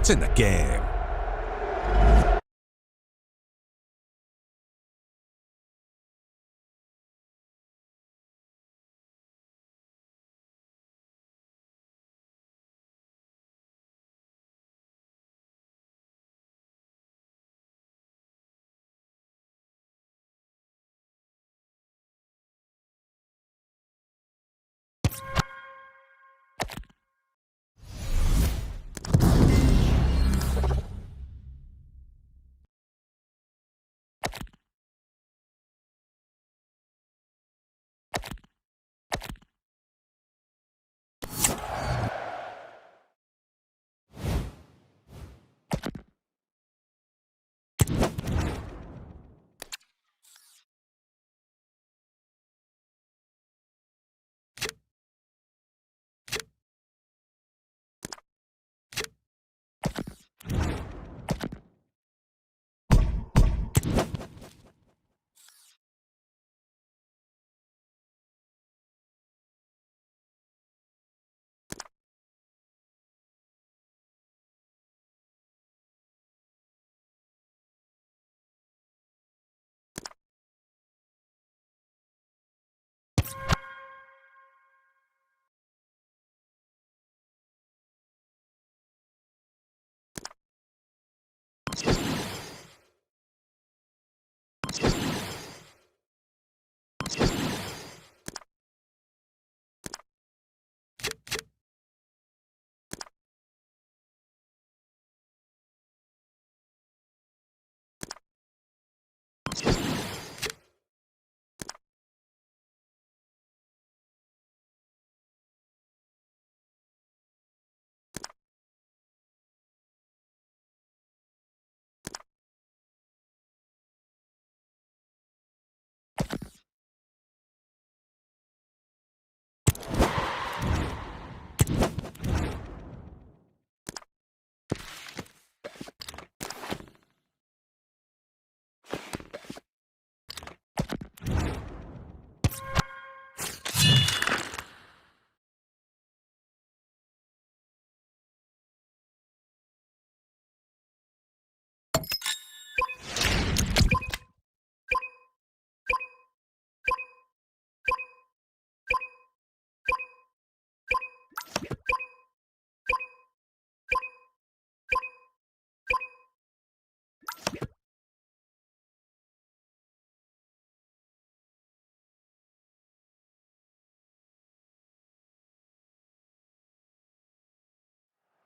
It's in the game.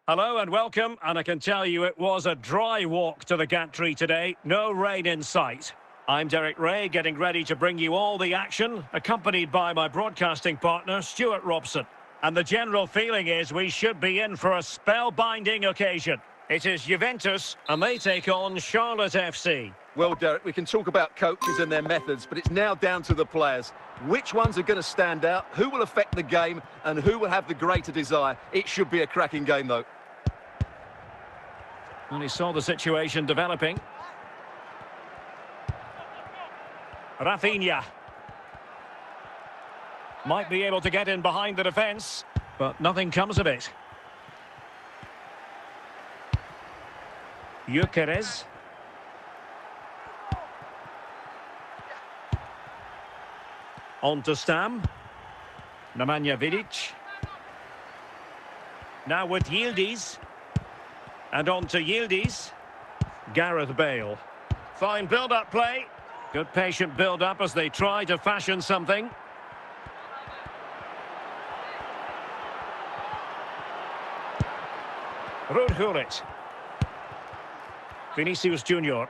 Hello and welcome, and I can tell you it was a dry walk to the gantry today, no rain in sight. I'm Derek Ray, getting ready to bring you all the action, accompanied by my broadcasting partner, Stuart Robson. And the general feeling is we should be in for a spellbinding occasion. It is Juventus, and they take on Charlotte FC. Well, Derek, we can talk about coaches and their methods, but it's now down to the players. Which ones are going to stand out, who will affect the game, and who will have the greater desire? It should be a cracking game, though. And he saw the situation developing. Rafinha. Might be able to get in behind the defence, but nothing comes of it. Gyökeres. On to Stam. Nemanja Vidic. Now with Yildiz. And on to Yildiz. Gareth Bale. Fine build-up play. Good patient build-up as they try to fashion something. Ruud Gullit. Vinicius Junior.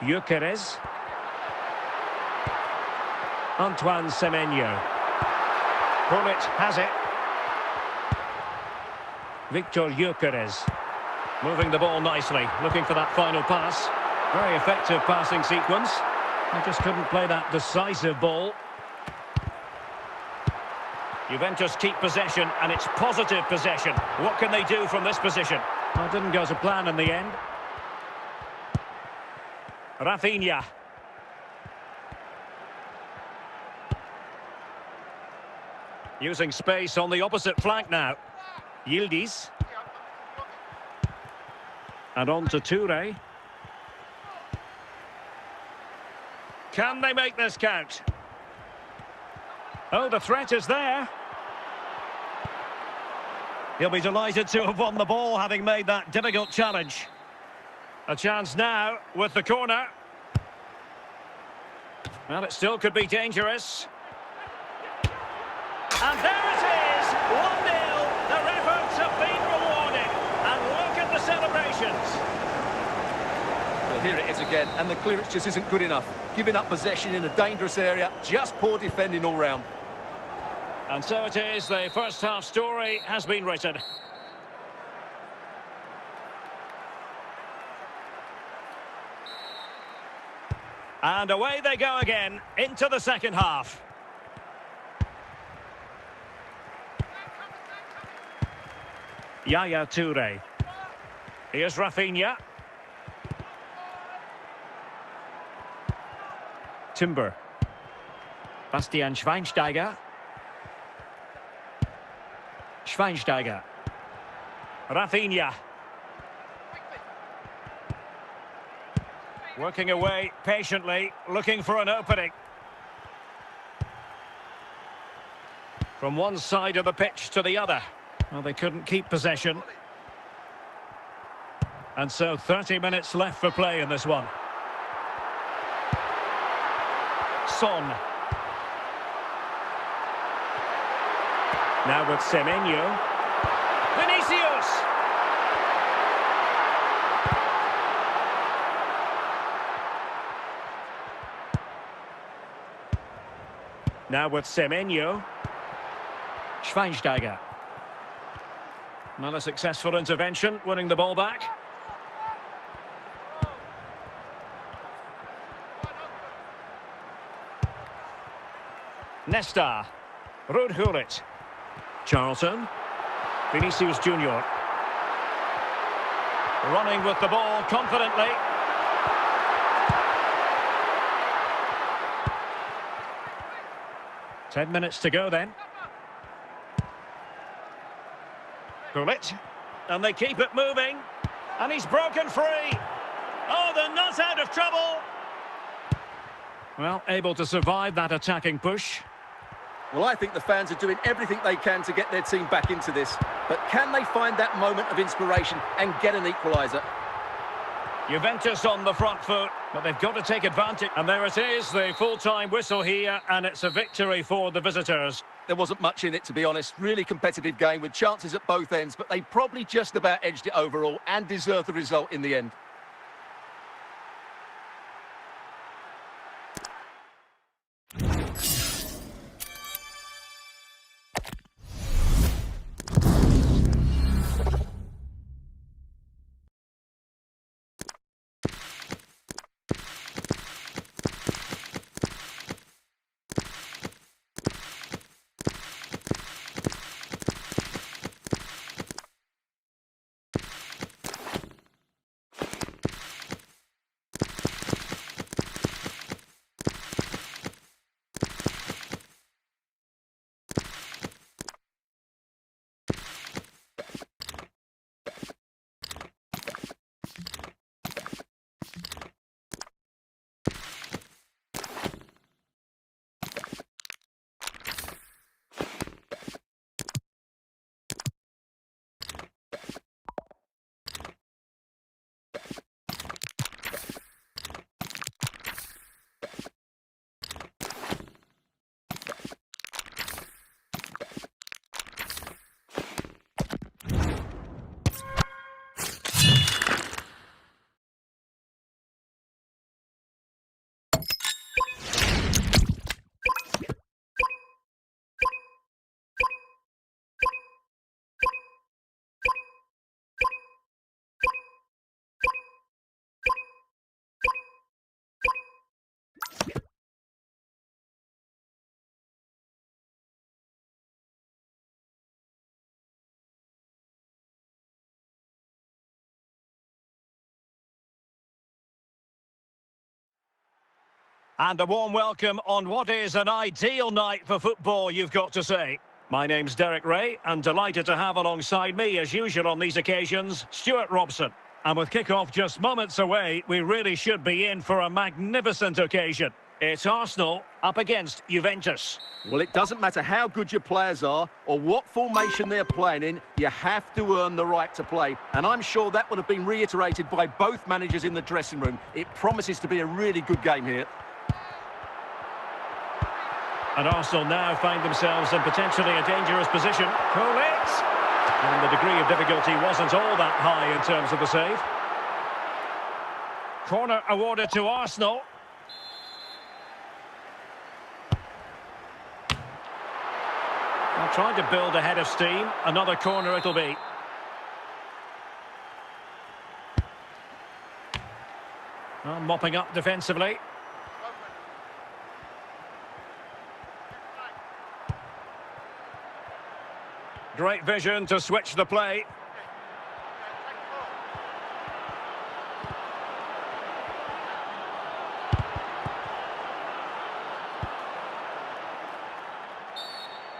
Gyökeres. Antoine Semenyo. Gullit has it. Victor Gyökeres. Moving the ball nicely, looking for that final pass. Very effective passing sequence. They just couldn't play that decisive ball. Juventus keep possession, and it's positive possession. What can they do from this position? Well, it didn't go to plan in the end. Rafinha. Using space on the opposite flank now. Yildiz. And on to Toure. Can they make this count? Oh, the threat is there. He'll be delighted to have won the ball, having made that difficult challenge. A chance now with the corner. Well, it still could be dangerous. And there it is, 1-0. Their efforts have been rewarded. And look at the celebrations. Well, here it is again, and the clearance just isn't good enough. Giving up possession in a dangerous area, just poor defending all round. And so it is, the first half story has been written. And away they go again, into the second half. Yaya Toure. Here's Rafinha. Timber. Bastian Schweinsteiger. Schweinsteiger. Rafinha. Working away patiently, looking for an opening. From one side of the pitch to the other. Well, they couldn't keep possession. And so 30 minutes left for play in this one. Son. Now with Semenyo. Vinicius! Now with Semenyo. Schweinsteiger. Not a successful intervention, winning the ball back. Nesta. Ruud Gullit. Charlton. Vinicius Junior. Running with the ball confidently. Ten minutes to go then. Gullit. And they keep it moving. And he's broken free. Oh, they're not out of trouble. Well, able to survive that attacking push. Well, I think the fans are doing everything they can to get their team back into this. But can they find that moment of inspiration and get an equaliser? Juventus on the front foot, but they've got to take advantage. And there it is, the full-time whistle here, and it's a victory for the visitors. There wasn't much in it, to be honest. Really competitive game with chances at both ends, but they probably just about edged it overall and deserved the result in the end. And a warm welcome on what is an ideal night for football, you've got to say. My name's Derek Ray, and delighted to have alongside me, as usual on these occasions, Stuart Robson. And with kick-off just moments away, we really should be in for a magnificent occasion. It's Arsenal up against Juventus. Well, it doesn't matter how good your players are or what formation they're playing in, you have to earn the right to play. And I'm sure that would have been reiterated by both managers in the dressing room. It promises to be a really good game here. And Arsenal now find themselves in potentially a dangerous position. Pull it! And the degree of difficulty wasn't all that high in terms of the save. Corner awarded to Arsenal. Well, trying to build a head of steam. Another corner it'll be. Well, mopping up defensively. Great vision to switch the play.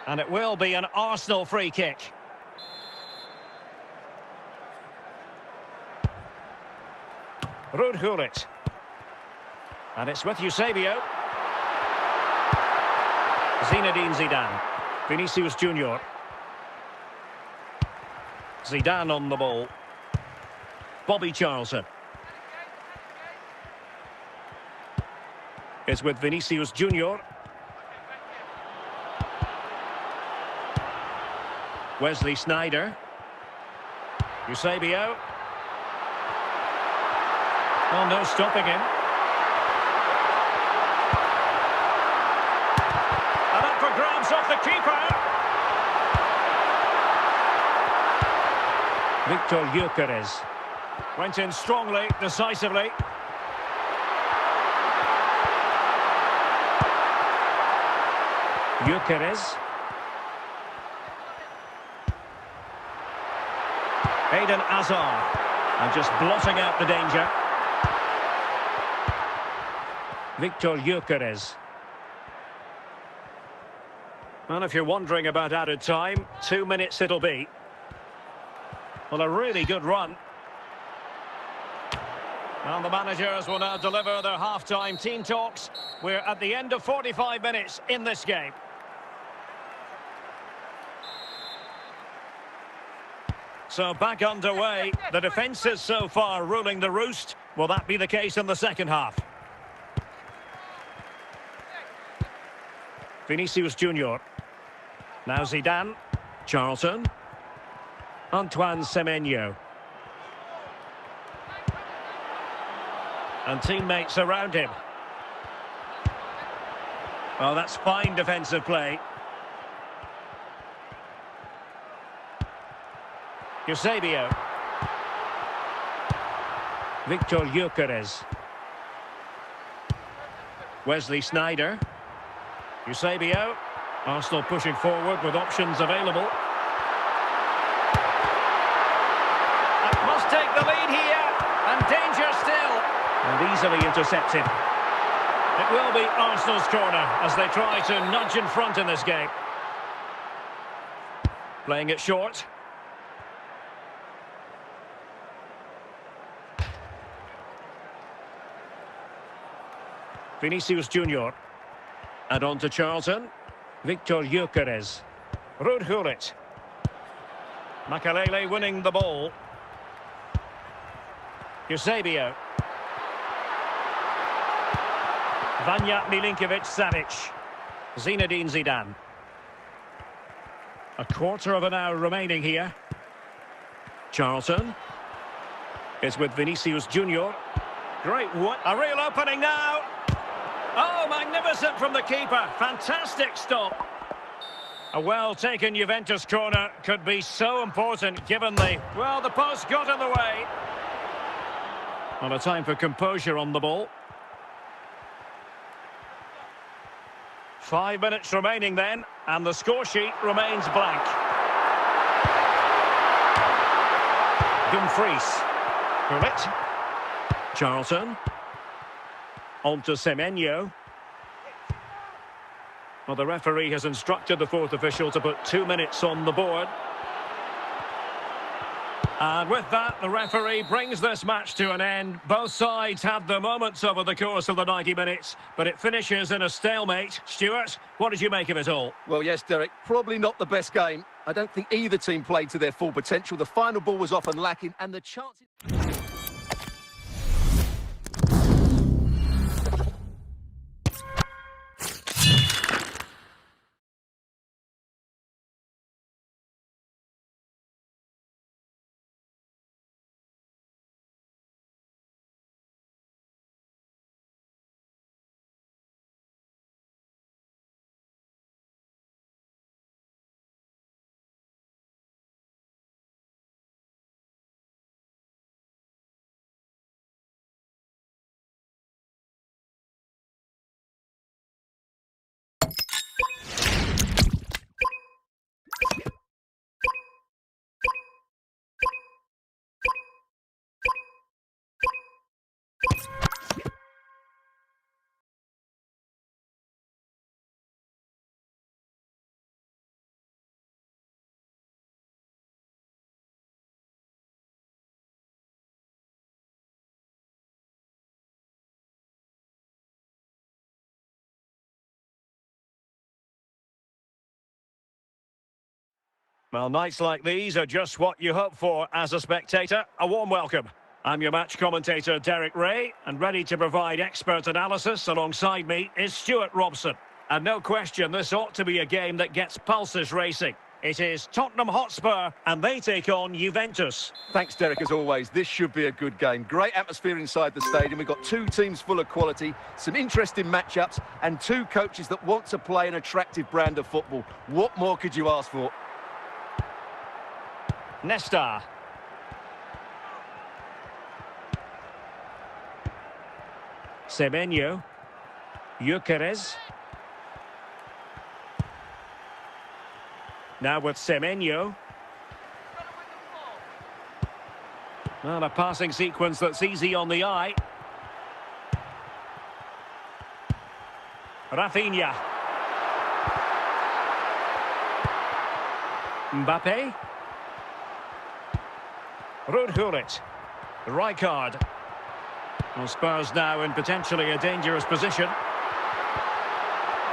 And it will be an Arsenal free kick. Ruud Gullit. And it's with Eusebio. Zinedine Zidane. Vinicius Junior. Zidane on the ball. Bobby Charlton. It's with Vinicius Junior. Wesley Sneijder. Eusebio. Oh, no stopping him. And up for grabs off the keeper. Victor Gyökeres. Went in strongly, decisively. Gyökeres. Eden Hazard. And just blotting out the danger. Victor Gyökeres. And if you're wondering about added time, 2 minutes it'll be. Well, a really good run. And the managers will now deliver their half-time team talks. We're at the end of 45 minutes in this game. So back underway. The defence is so far ruling the roost. Will that be the case in the second half? Vinicius Junior. Now Zidane. Charlton. Antoine Semenyo. And teammates around him. Oh, that's fine defensive play. Eusebio. Victor Gyökeres. Wesley Sneijder. Eusebio. Arsenal pushing forward with options available. Must take the lead here, and danger still. And easily intercepted. It will be Arsenal's corner as they try to nudge in front in this game. Playing it short. Vinicius Junior. And on to Charlton. Victor Gyökeres. Ruud Gullit. Makalele winning the ball. Eusebio. Vanja Milinkovic-Savic. Zinedine Zidane. A quarter of an hour remaining here. Charlton. It's with Vinicius Junior. Great, what a real opening now. Oh, magnificent from the keeper. Fantastic stop. A well-taken Juventus corner could be so important given the post got in the way. On a time for composure on the ball. 5 minutes remaining then, and the score sheet remains blank. Dumfries. Gullit. Charlton. On to Semenyo. Well, the referee has instructed the fourth official to put 2 minutes on the board. And with that, the referee brings this match to an end. Both sides had their moments over the course of the 90 minutes, but it finishes in a stalemate. Stuart, what did you make of it all? Well, yes, Derek, probably not the best game. I don't think either team played to their full potential. The final ball was often lacking, and the chances... Well, nights like these are just what you hope for as a spectator. A warm welcome. I'm your match commentator, Derek Ray, and ready to provide expert analysis alongside me is Stuart Robson. And no question, this ought to be a game that gets pulses racing. It is Tottenham Hotspur, and they take on Juventus. Thanks, Derek, as always. This should be a good game. Great atmosphere inside the stadium. We've got two teams full of quality, some interesting matchups, and two coaches that want to play an attractive brand of football. What more could you ask for? Nesta. Semenyo. Gyökeres. Now with Semenyo. Well, a passing sequence that's easy on the eye. Rafinha. Mbappe. Rudhulit. Rijkaard. Well, Spurs now in potentially a dangerous position.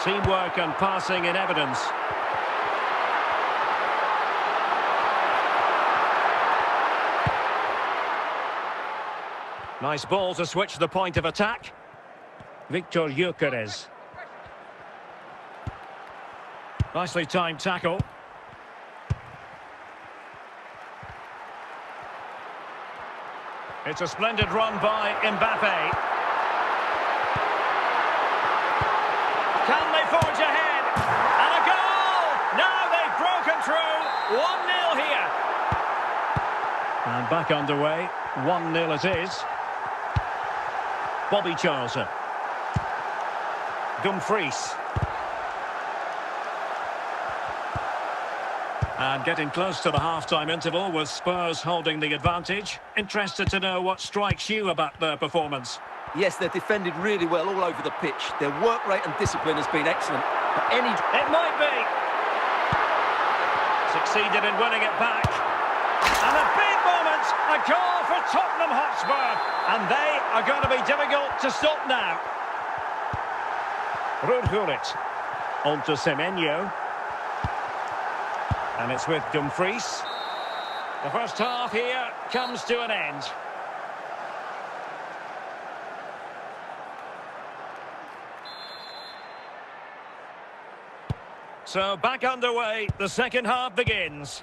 Teamwork and passing in evidence. Nice ball to switch the point of attack. Victor Gyökeres. Nicely timed tackle. It's a splendid run by Mbappe. Can they forge ahead? And a goal! Now they've broken through. 1-0 here. And back underway. 1-0 it is. Bobby Charlton. Dumfries. And getting close to the half-time interval with Spurs holding the advantage. Interested to know what strikes you about their performance. Yes, they're defended really well all over the pitch. Their work rate and discipline has been excellent. But It might be. Succeeded in winning it back. And a big moment. A goal for Tottenham Hotspur. And they are going to be difficult to stop now. Rudhulit. On to Semenyo. And it's with Dumfries. The first half here comes to an end. So back underway, the second half begins.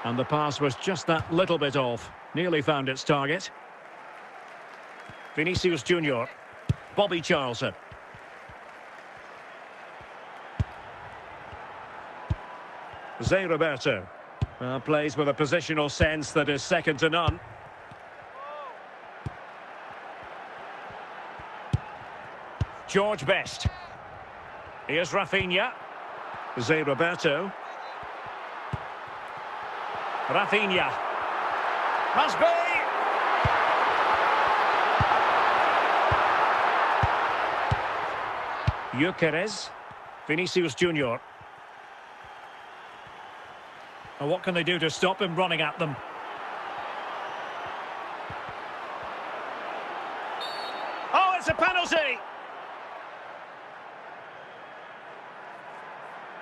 And the pass was just that little bit off. Nearly found its target. Vinicius Junior. Bobby Charlton. Zé Roberto. Plays with a positional sense that is second to none. George Best. Here's Rafinha. Zé Roberto. Rafinha. Must be. Gyökeres. Vinicius Junior. And what can they do to stop him running at them? Oh, it's a penalty!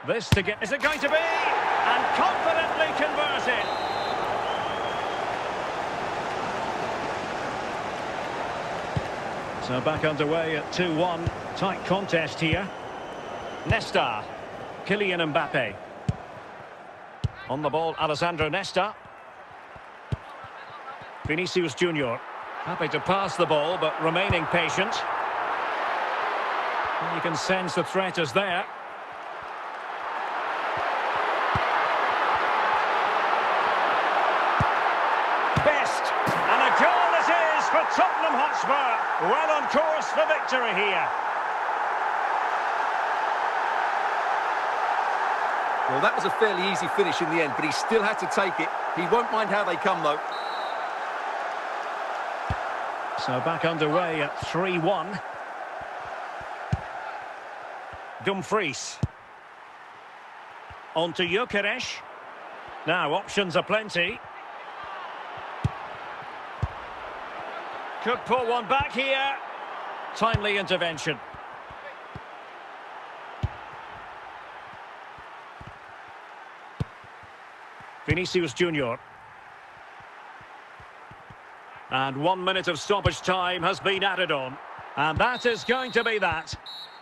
This to get... Is it going to be? And confidently converted. So back underway at 2-1. Tight contest here. Nesta. Kylian Mbappe. On the ball, Alessandro Nesta. Vinicius Junior. Happy to pass the ball, but remaining patient. And you can sense the threat is there. Best. And a goal it is for Tottenham Hotspur. Well on course for victory here. Well, that was a fairly easy finish in the end, but he still had to take it. He won't mind how they come, though. So back underway at 3-1. Dumfries. On to Gyökeres. Now, options are plenty. Could pull one back here. Timely intervention. Vinicius Junior. And 1 minute of stoppage time has been added on. And that is going to be that.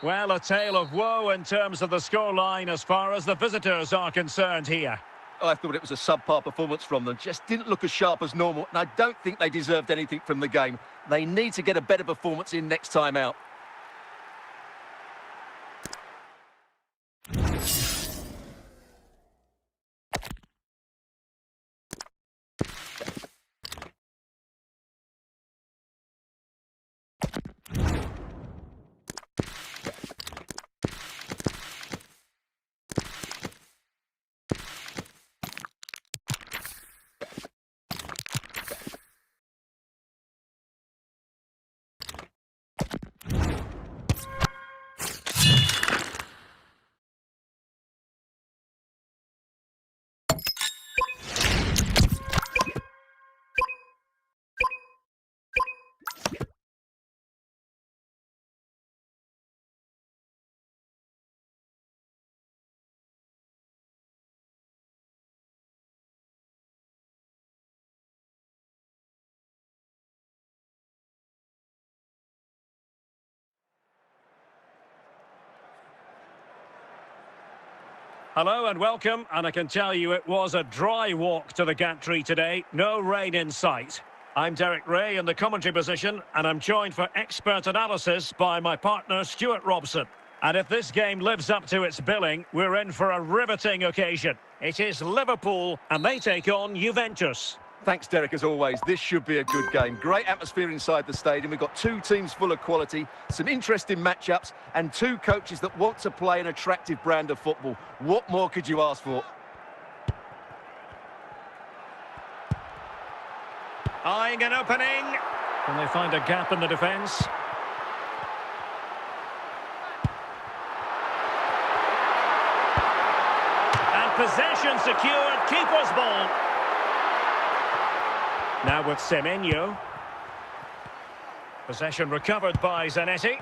Well, a tale of woe in terms of the scoreline as far as the visitors are concerned here. I thought it was a subpar performance from them. Just didn't look as sharp as normal, and I don't think they deserved anything from the game. They need to get a better performance in next time out. Hello and welcome, and I can tell you it was a dry walk to the gantry today. No rain in sight. I'm Derek Ray in the commentary position, and I'm joined for expert analysis by my partner Stuart Robson. And if this game lives up to its billing, we're in for a riveting occasion. It is Liverpool, and they take on Juventus. Thanks, Derek, as always. This should be a good game. Great atmosphere inside the stadium. We've got two teams full of quality, some interesting matchups, and two coaches that want to play an attractive brand of football. What more could you ask for? Eyeing an opening. Can they find a gap in the defence? And possession secured. Keeper's ball. Now with Semenyo. Possession recovered by Zanetti.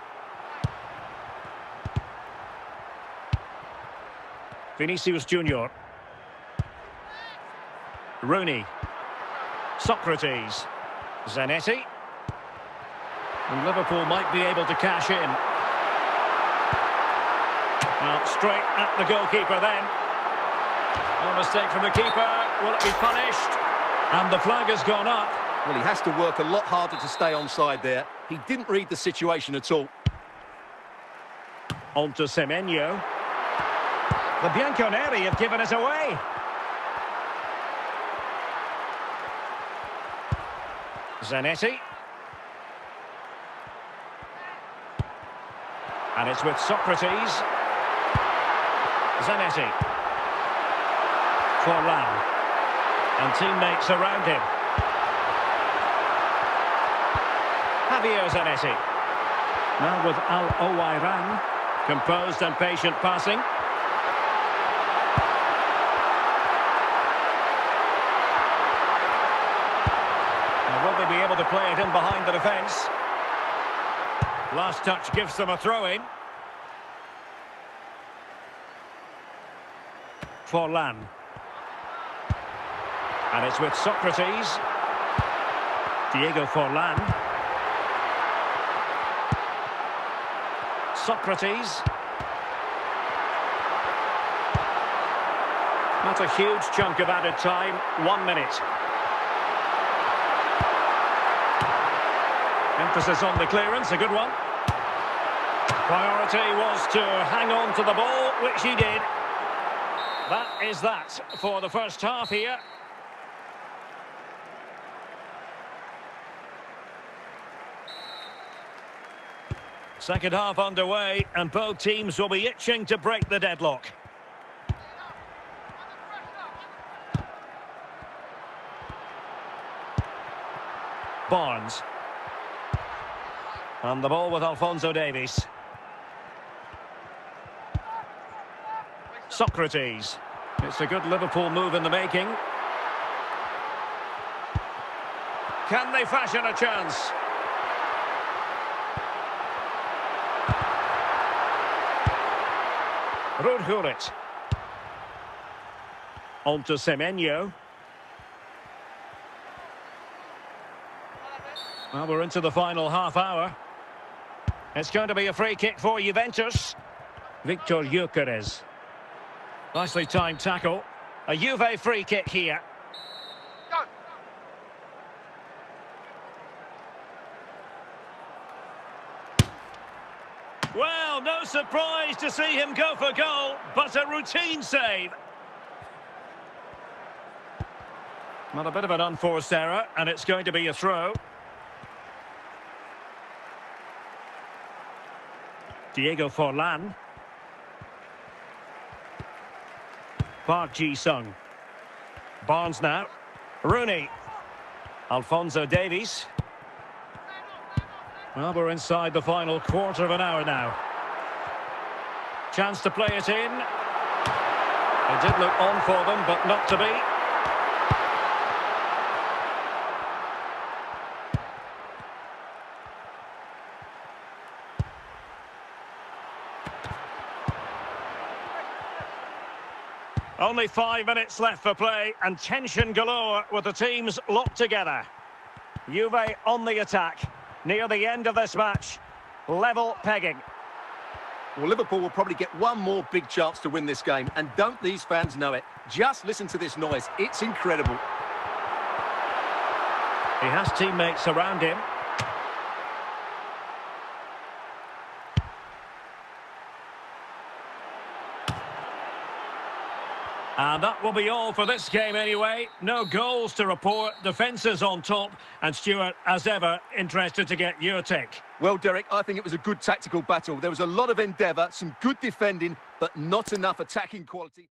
Vinicius Junior. Rooney. Socrates. Zanetti. And Liverpool might be able to cash in. Well, straight at the goalkeeper then. No mistake from the keeper. Will it be punished? And the flag has gone up. Well, he has to work a lot harder to stay onside there. He didn't read the situation at all. On to Semenyo. The Bianconeri have given us away. Zanetti. And it's with Socrates. Zanetti. Forlan. And teammates around him. Javier Zanetti. Now with Al-Owairan. Composed and patient passing. Now, will they be able to play it in behind the defence? Last touch gives them a throw-in. Forlan. And it's with Socrates. Diego Forlan. Socrates. Not a huge chunk of added time. 1 minute. Emphasis on the clearance, a good one. Priority was to hang on to the ball, which he did. That is that for the first half here. Second half underway, and both teams will be itching to break the deadlock. Barnes. And the ball with Alphonso Davies. Socrates. It's a good Liverpool move in the making. Can they fashion a chance? Rudhurit. On to Semenyo. Well, we're into the final half hour. It's going to be a free kick for Juventus. Victor Gyökeres. Nicely timed tackle. A Juve free kick here. Well, no surprise to see him go for goal, but a routine save. Well, a bit of an unforced error, and it's going to be a throw. Diego Forlan. Park Ji-sung. Barnes now. Rooney. Alphonso Davies. Well, we're inside the final quarter of an hour now. Chance to play it in. It did look on for them, but not to be. Only 5 minutes left for play, and tension galore with the teams locked together. Juve on the attack. Near the end of this match, level pegging. Well, Liverpool will probably get one more big chance to win this game, and don't these fans know it? Just listen to this noise. It's incredible. He has teammates around him. And that will be all for this game anyway. No goals to report, defences on top. And Stuart, as ever, interested to get your take. Well, Derek, I think it was a good tactical battle. There was a lot of endeavour, some good defending, but not enough attacking quality.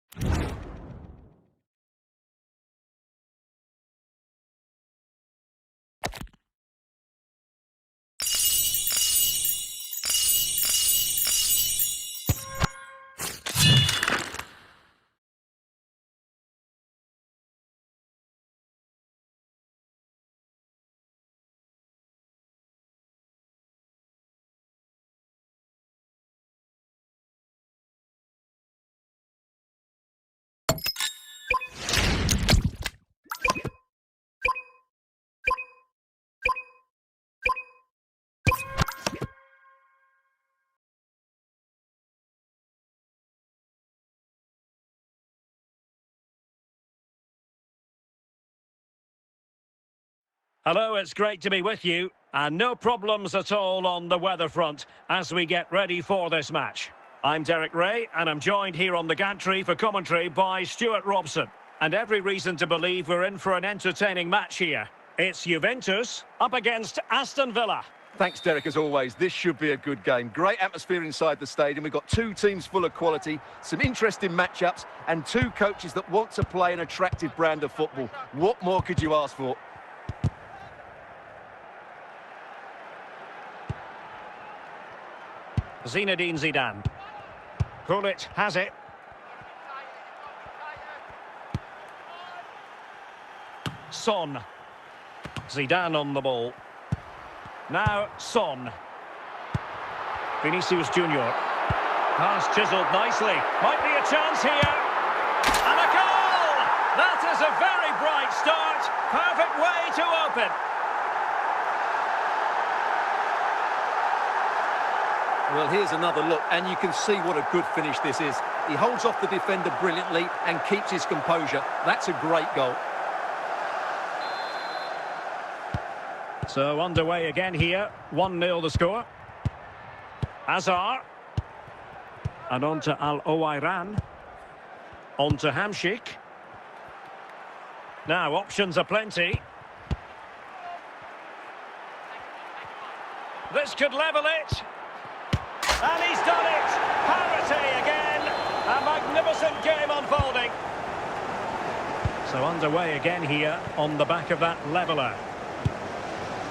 Hello, it's great to be with you. And no problems at all on the weather front as we get ready for this match. I'm Derek Ray, and I'm joined here on the gantry for commentary by Stuart Robson. And every reason to believe we're in for an entertaining match here. It's Juventus up against Aston Villa. Thanks, Derek, as always. This should be a good game. Great atmosphere inside the stadium. We've got two teams full of quality, some interesting matchups, and two coaches that want to play an attractive brand of football. What more could you ask for? Zinedine Zidane. Gullit has it. Son. Zidane on the ball. Now Son. Vinicius Junior. Pass chiselled nicely. Might be a chance here. And a goal! That is a very bright start. Perfect way to open. Well, here's another look, and you can see what a good finish this is. He holds off the defender brilliantly and keeps his composure. That's a great goal. So underway again here. 1-0 the score. Hazard. And on to Al-Owairan. On to Hamšík. Now, options are plenty. This could level it. And he's done it! Parity again! A magnificent game unfolding. So underway again here on the back of that leveller.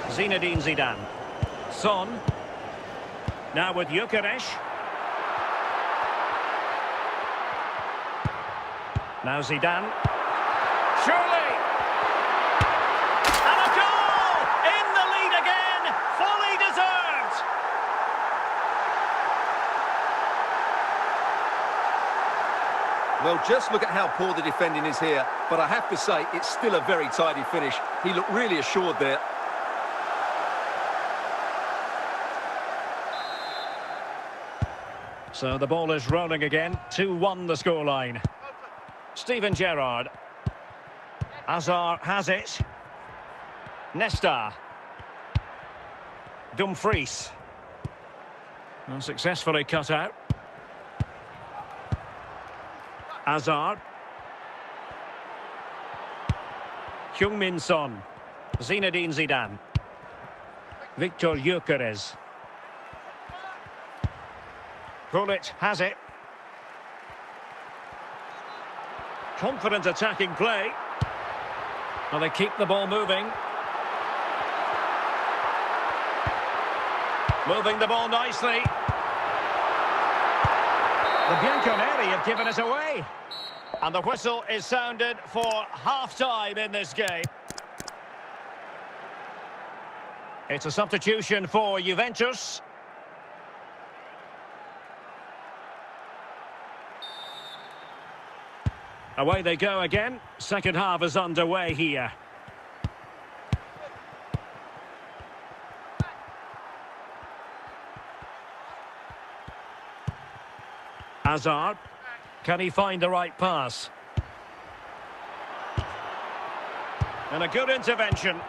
Zinedine Zidane. Son. Now with Gyökeres. Now Zidane. Surely! And a goal! In the lead again! Fully deserved! Well, just look at how poor the defending is here. But I have to say, it's still a very tidy finish. He looked really assured there. So the ball is rolling again. 2-1 the scoreline. Steven Gerrard. Hazard has it. Nesta. Dumfries. Unsuccessfully cut out. Hazard. Heung-min Son. Zinedine Zidane. Victor Gyökeres. Gullit has it. Confident attacking play. Well, they keep the ball moving. Moving the ball nicely. The Bianconeri have given us away. And the whistle is sounded for half-time in this game. It's a substitution for Juventus. Away they go again. Second half is underway here. Hazard. Can he find the right pass? And a good intervention.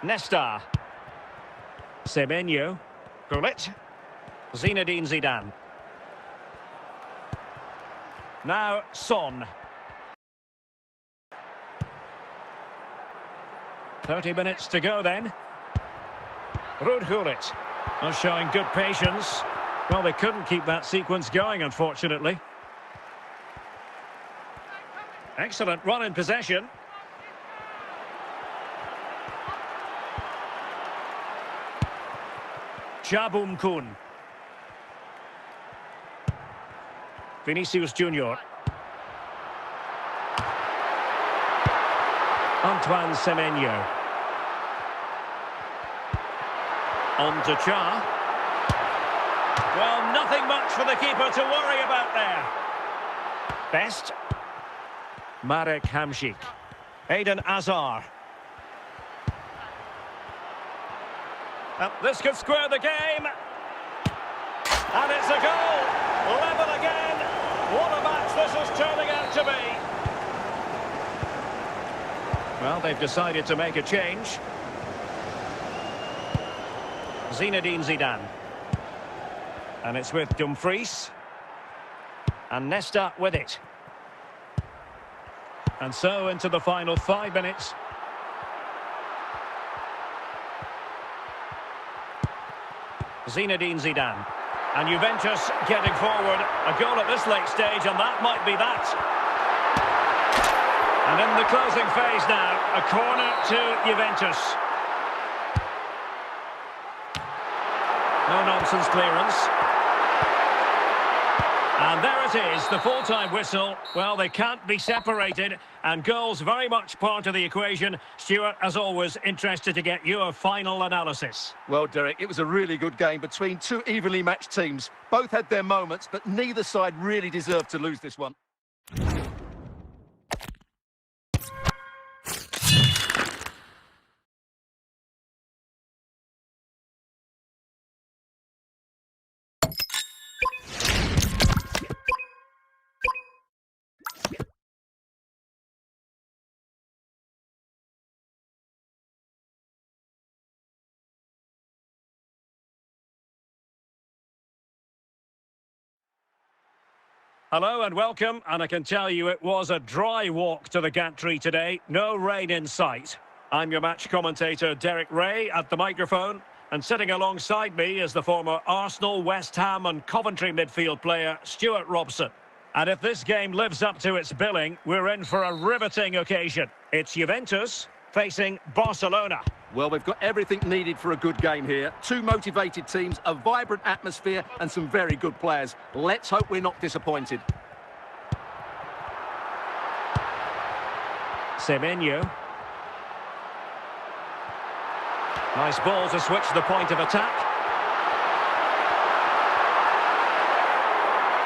Nesta. Semenyo. Gullit. Zinedine Zidane. Now Son. 30 minutes to go then. Ruud Gullit. Not showing good patience. Well, they couldn't keep that sequence going, unfortunately. Excellent run in possession. Jabum Kun. Vinicius Junior. Antoine Semenyo. On to Cha. Well, nothing much for the keeper to worry about there. Best. Marek Hamšík. Eden Hazard. This could square the game. And it's a goal. Level again. What a match this is turning out to be. Well, they've decided to make a change. Zinedine Zidane. And it's with Dumfries. And Nesta with it. And so into the final 5 minutes. Zinedine Zidane. And Juventus getting forward. A goal at this late stage, and that might be that. And in the closing phase now, a corner to Juventus. No-nonsense clearance. And there it is, the full-time whistle. Well, they can't be separated, and goals very much part of the equation. Stuart, as always, interested to get your final analysis. Well, Derek, it was a really good game between two evenly matched teams. Both had their moments, but neither side really deserved to lose this one. Hello and welcome, and I can tell you it was a dry walk to the gantry today. No rain in sight. I'm your match commentator, Derek Ray, at the microphone, and sitting alongside me is the former Arsenal, West Ham and Coventry midfield player, Stuart Robson. And if this game lives up to its billing, we're in for a riveting occasion. It's Juventus facing Barcelona. Well, we've got everything needed for a good game here. Two motivated teams, a vibrant atmosphere and some very good players. Let's hope we're not disappointed. Semenyo. Nice ball to switch the point of attack.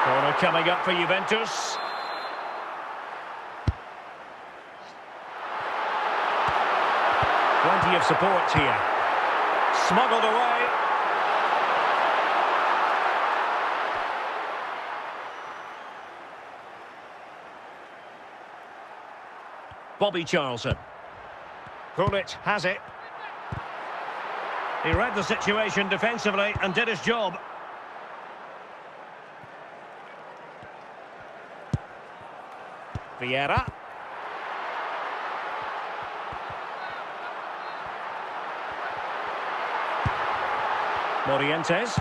Corner coming up for Juventus. Plenty of support here. Smuggled away. Bobby Charlton. Gullit has it. He read the situation defensively and did his job. Vieira. Morientes.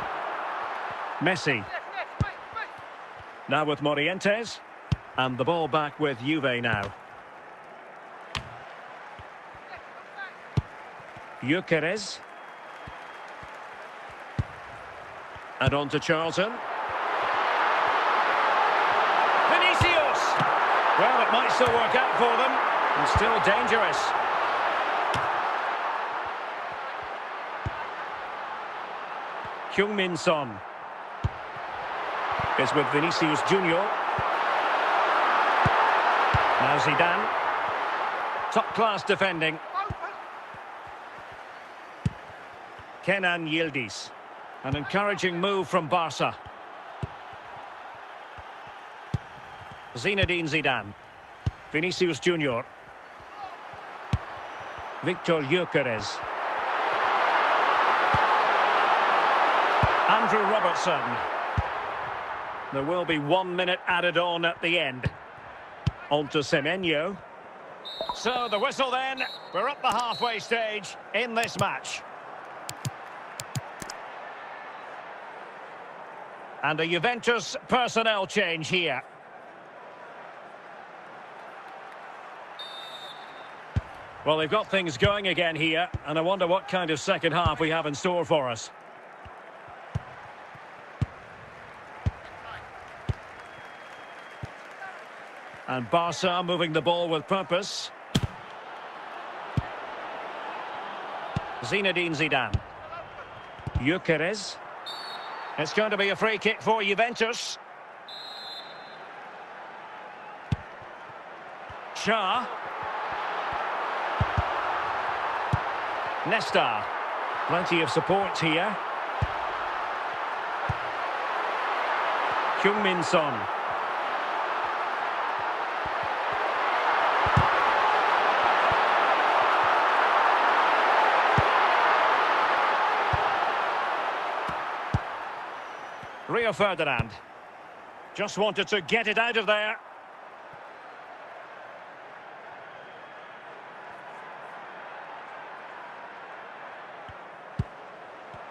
Messi. Now with Morientes. And the ball back with Juve now. Gyökeres. And on to Charlton. Vinicius! Well, it might still work out for them. And still dangerous. Heung-min Son is with Vinicius Junior. Now Zidane. Top-class defending. Kenan Yildiz. An encouraging move from Barca. Zinedine Zidane. Vinicius Junior. Victor Gyökeres. Andrew Robertson. There will be 1 minute added on at the end. On to Semenyo. So the whistle then. We're up the halfway stage in this match. And a Juventus personnel change here. Well, they've got things going again here, and I wonder what kind of second half we have in store for us. And Barca moving the ball with purpose. Zinedine Zidane. Gyökeres. It's going to be a free kick for Juventus. Shah. Nesta. Plenty of support here. Heung-min Son. Rio Ferdinand. Just wanted to get it out of there.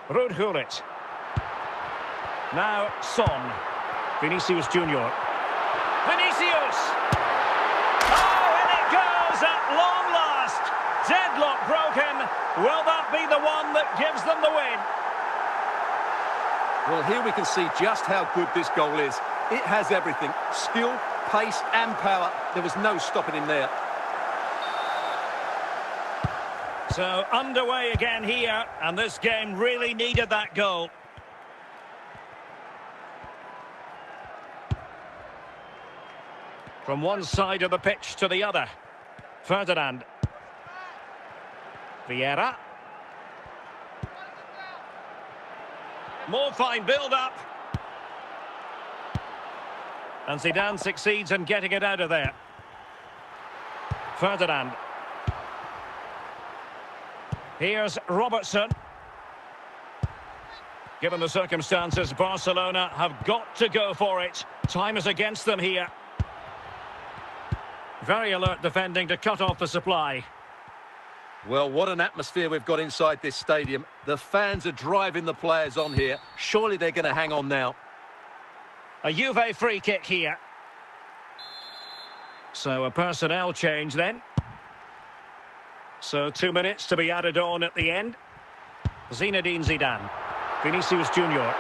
Ruud Gullit. Now Son. Vinicius Junior. Vinicius! Oh, and it goes at long last. Deadlock broken. Will that be the one that gives them the win? Well, here we can see just how good this goal is. It has everything. Skill, pace and power. There was no stopping him there. So underway again here, and this game really needed that goal. From one side of the pitch to the other. Ferdinand. Vieira. More fine build-up. And Zidane succeeds in getting it out of there. Ferdinand. Here's Robertson. Given the circumstances, Barcelona have got to go for it. Time is against them here. Very alert defending to cut off the supply. Well, what an atmosphere we've got inside this stadium. The fans are driving the players on here. Surely they're going to hang on now. A Juve free kick here. So a personnel change then. So 2 minutes to be added on at the end. Zinedine Zidane. Vinicius Junior.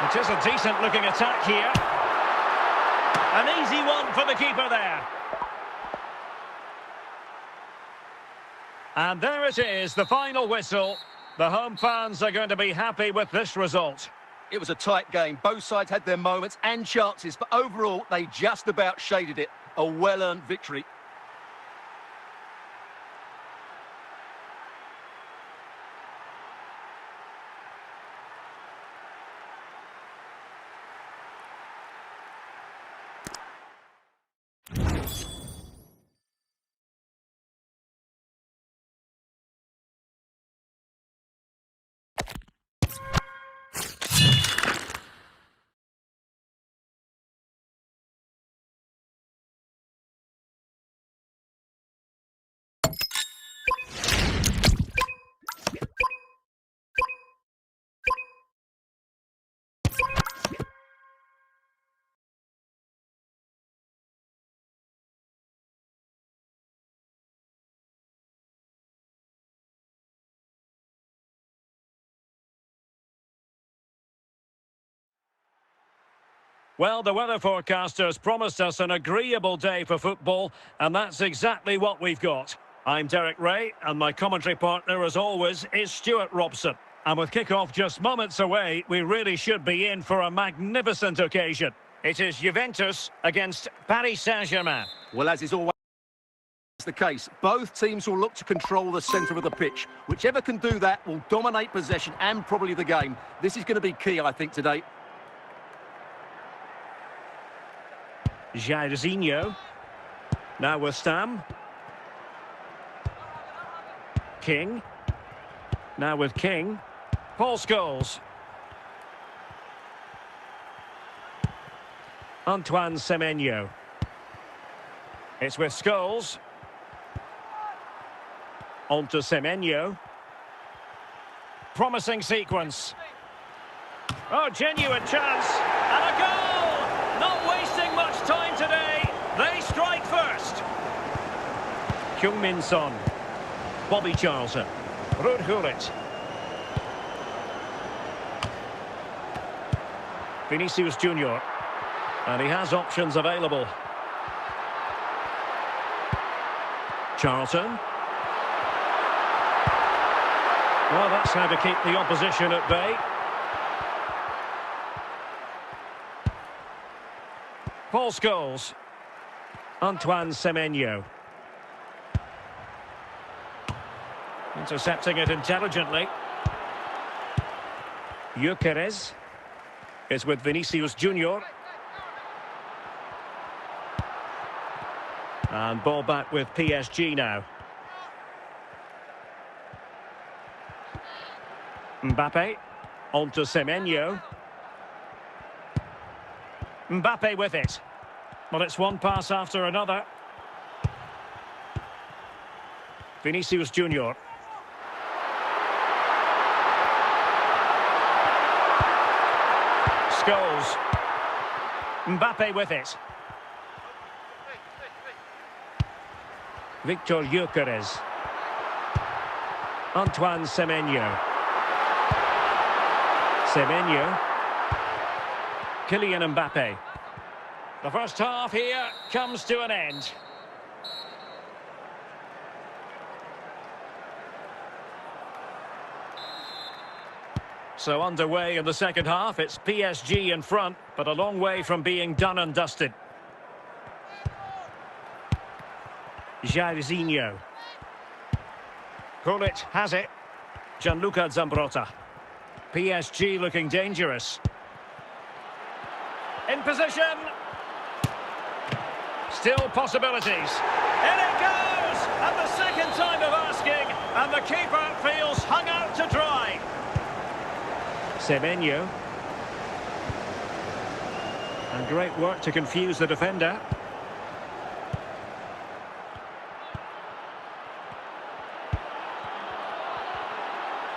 It is a decent looking attack here. An easy one for the keeper there. And there it is, the final whistle. The home fans are going to be happy with this result. It was a tight game. Both sides had their moments and chances, but overall, they just about shaded it. A well-earned victory. Well, the weather forecasters promised us an agreeable day for football, and that's exactly what we've got. I'm Derek Ray, and my commentary partner, as always, is Stuart Robson. And with kick-off just moments away, we really should be in for a magnificent occasion. It is Juventus against Paris Saint-Germain. Well, as is always the case, both teams will look to control the centre of the pitch. Whichever can do that will dominate possession and probably the game. This is going to be key, I think, today. Jairzinho. Now with Stam. King. Now with King. Paul Scholes. Antoine Semenyo. It's with Scholes. On to Semenyo. Promising sequence. Oh, genuine chance. And a goal! Not wasting much time today. They strike first. Heung-min Son. Bobby Charlton. Ruud Gullit. Vinicius Junior. And he has options available. Charlton. Well, that's how to keep the opposition at bay. Paul Scholes. Antoine Semenyo. Intercepting it intelligently. Gyökeres is with Vinicius Junior. And ball back with PSG now. Mbappe. On to Semenyo. Mbappe with it. Well, it's one pass after another. Vinicius Junior. Scholes. Mbappe with it. Victor Gyökeres. Antoine Semenyo. Semenyo. Kylian Mbappe. The first half here comes to an end. So underway in the second half, it's PSG in front, but a long way from being done and dusted. Jairzinho. Gullit has it. Gianluca Zambrotta. PSG looking dangerous. In position. Still possibilities. In it goes! And the second time of asking, and the keeper feels hung out to dry. Semenyo. And great work to confuse the defender.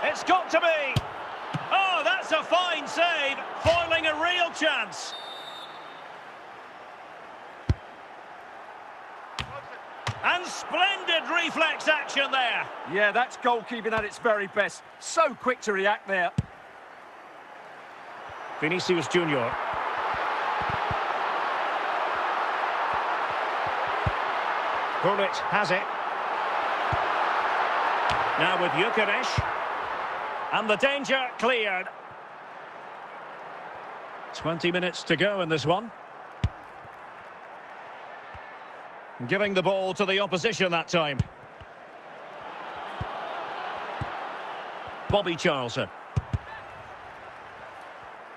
It's got to be! Oh, that's a fine save, foiling a real chance. And splendid reflex action there. Yeah, that's goalkeeping at its very best. So quick to react there. Vinicius Junior. Gullit has it. Now with Gyökeres. And the danger cleared. 20 minutes to go in this one. Giving the ball to the opposition that time. Bobby Charlton.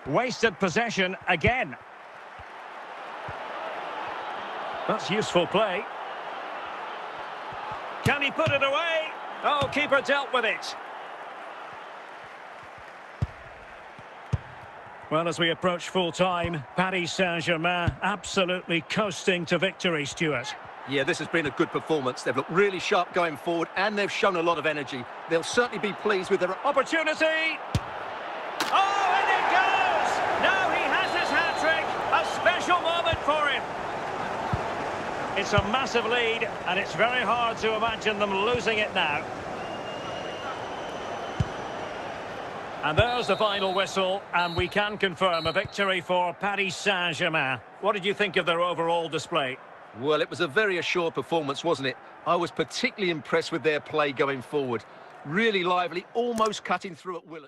Wasted possession again. That's useful play. Can he put it away? Oh, keeper dealt with it. Well, as we approach full-time, Paris Saint-Germain absolutely coasting to victory, Stuart. Yeah, this has been a good performance. They've looked really sharp going forward, and they've shown a lot of energy. They'll certainly be pleased with their opportunity. Oh, and it goes! Now he has his hat-trick. A special moment for him. It's a massive lead, and it's very hard to imagine them losing it now. And there's the final whistle, and we can confirm a victory for Paris Saint-Germain. What did you think of their overall display? Well, it was a very assured performance, wasn't it? I was particularly impressed with their play going forward. Really lively, almost cutting through at will.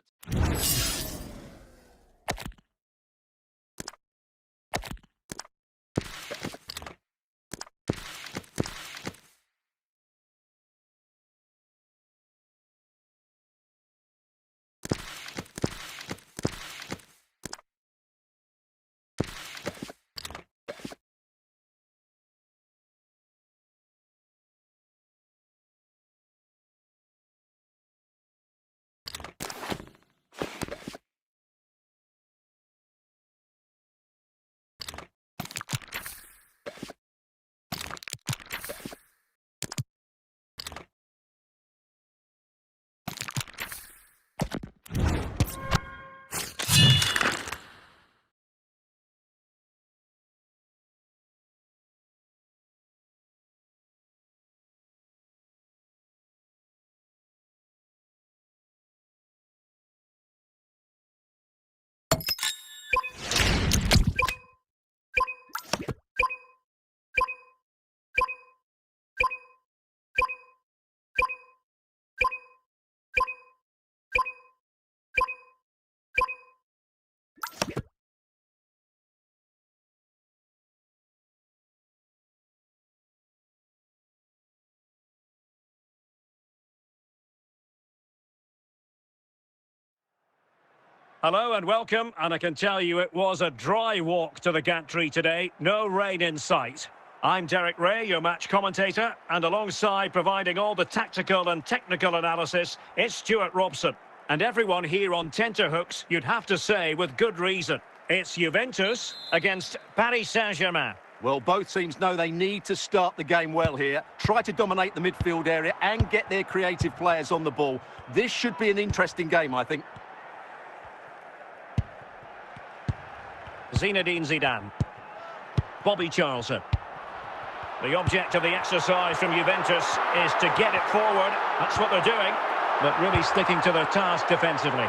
Hello and welcome, and I can tell you it was a dry walk to the gantry today, no rain in sight. I'm Derek Ray, your match commentator, and alongside providing all the tactical and technical analysis, it's Stuart Robson. And everyone here on tenterhooks, you'd have to say with good reason. It's Juventus against Paris Saint-Germain. Well, both teams know they need to start the game well here, try to dominate the midfield area and get their creative players on the ball. This should be an interesting game, I think. Zinedine Zidane. Bobby Charlton. The object of the exercise from Juventus is to get it forward. That's what they're doing, but really sticking to their task defensively.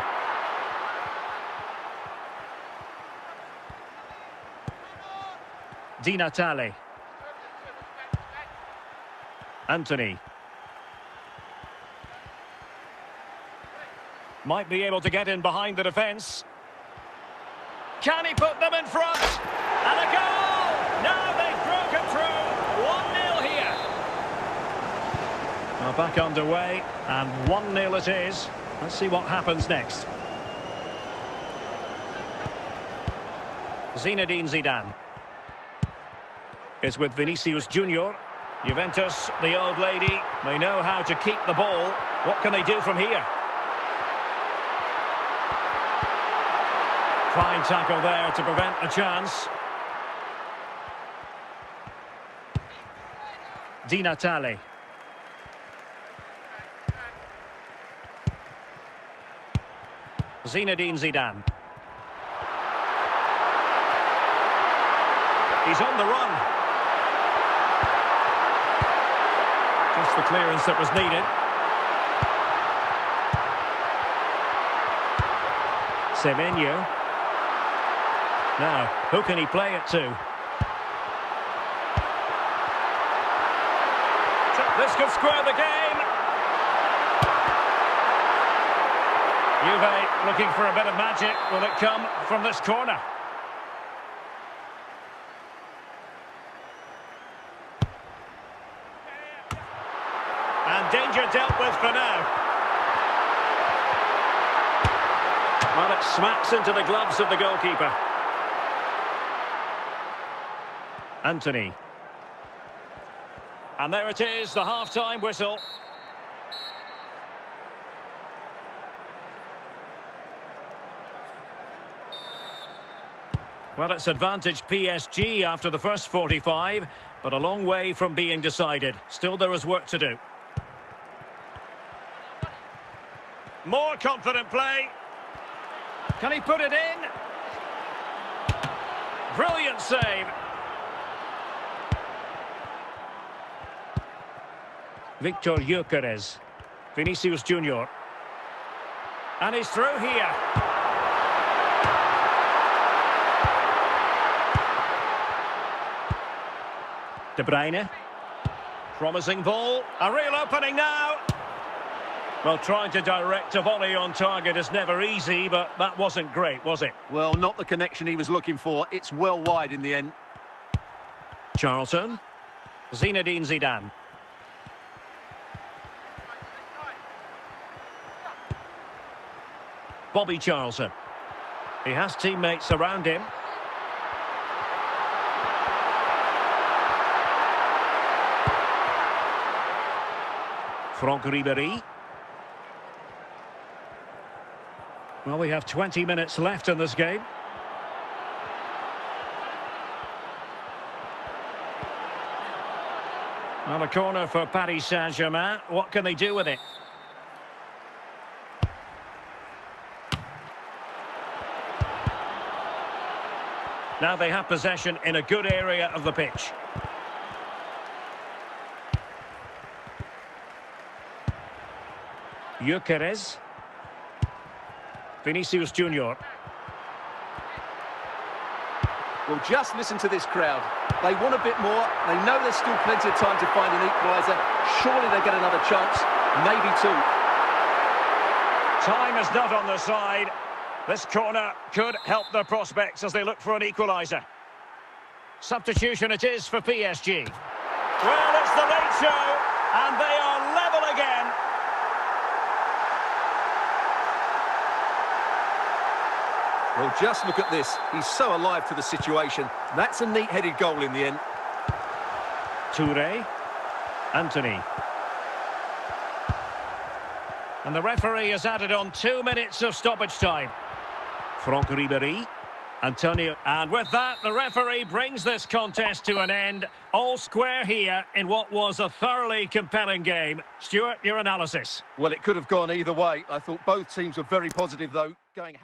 Di Natale. Anthony. Might be able to get in behind the defence. Can he put them in front? And a goal! Now they've broken through. 1-0 here. Well, back underway, and 1-0 it is. Let's see what happens next. Zinedine Zidane is with Vinicius Junior. Juventus, the old lady, they know how to keep the ball. What can they do from here? Fine tackle there to prevent a chance. Di Natale. Zinedine Zidane. He's on the run. Just the clearance that was needed. Semenyo. Now, who can he play it to? This could square the game. Juve looking for a bit of magic. Will it come from this corner? And danger dealt with for now. Well, it smacks into the gloves of the goalkeeper. Anthony. And there it is, the half-time whistle. Well, it's advantage PSG after the first 45, but a long way from being decided. Still, there is work to do. More confident play. Can he put it in? Brilliant save. Victor Gyökeres. Vinicius Junior. And he's through here. De Bruyne. Promising ball. A real opening now. Well, trying to direct a volley on target is never easy, but that wasn't great, was it? Well, not the connection he was looking for. It's well wide in the end. Charlton. Zinedine Zidane. Bobby Charlton. He has teammates around him. Franck Ribéry. Well, we have 20 minutes left in this game. Well, a corner for Paris Saint-Germain. What can they do with it? Now they have possession in a good area of the pitch. Gyökeres. Vinicius Junior. Well, just listen to this crowd. They want a bit more. They know there's still plenty of time to find an equaliser. Surely they get another chance. Maybe two. Time is not on their side. This corner could help their prospects as they look for an equaliser. Substitution it is for PSG. Well, it's the late show, and they are level again. Well, just look at this. He's so alive to the situation. That's a neat-headed goal in the end. Touré. Anthony. And the referee has added on 2 minutes of stoppage time. Franck Ribéry. Antonio. And with that, the referee brings this contest to an end. All square here in what was a thoroughly compelling game. Stuart, your analysis. Well, it could have gone either way. I thought both teams were very positive, though, going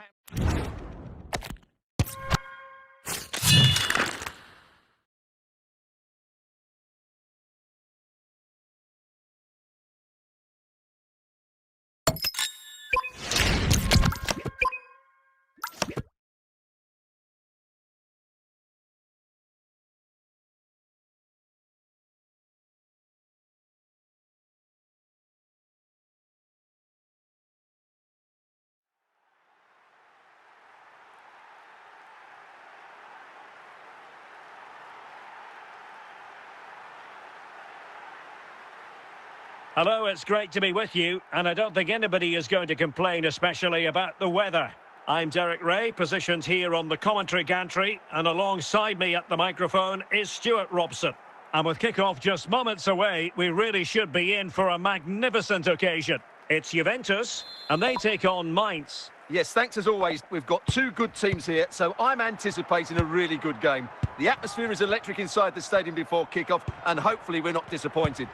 Hello, it's great to be with you, and I don't think anybody is going to complain, especially about the weather. I'm Derek Ray, positioned here on the commentary gantry, and alongside me at the microphone is Stuart Robson. And with kick-off just moments away, we really should be in for a magnificent occasion. It's Juventus, and they take on Mainz. Yes, thanks as always. We've got two good teams here, so I'm anticipating a really good game. The atmosphere is electric inside the stadium before kick-off, and hopefully we're not disappointed.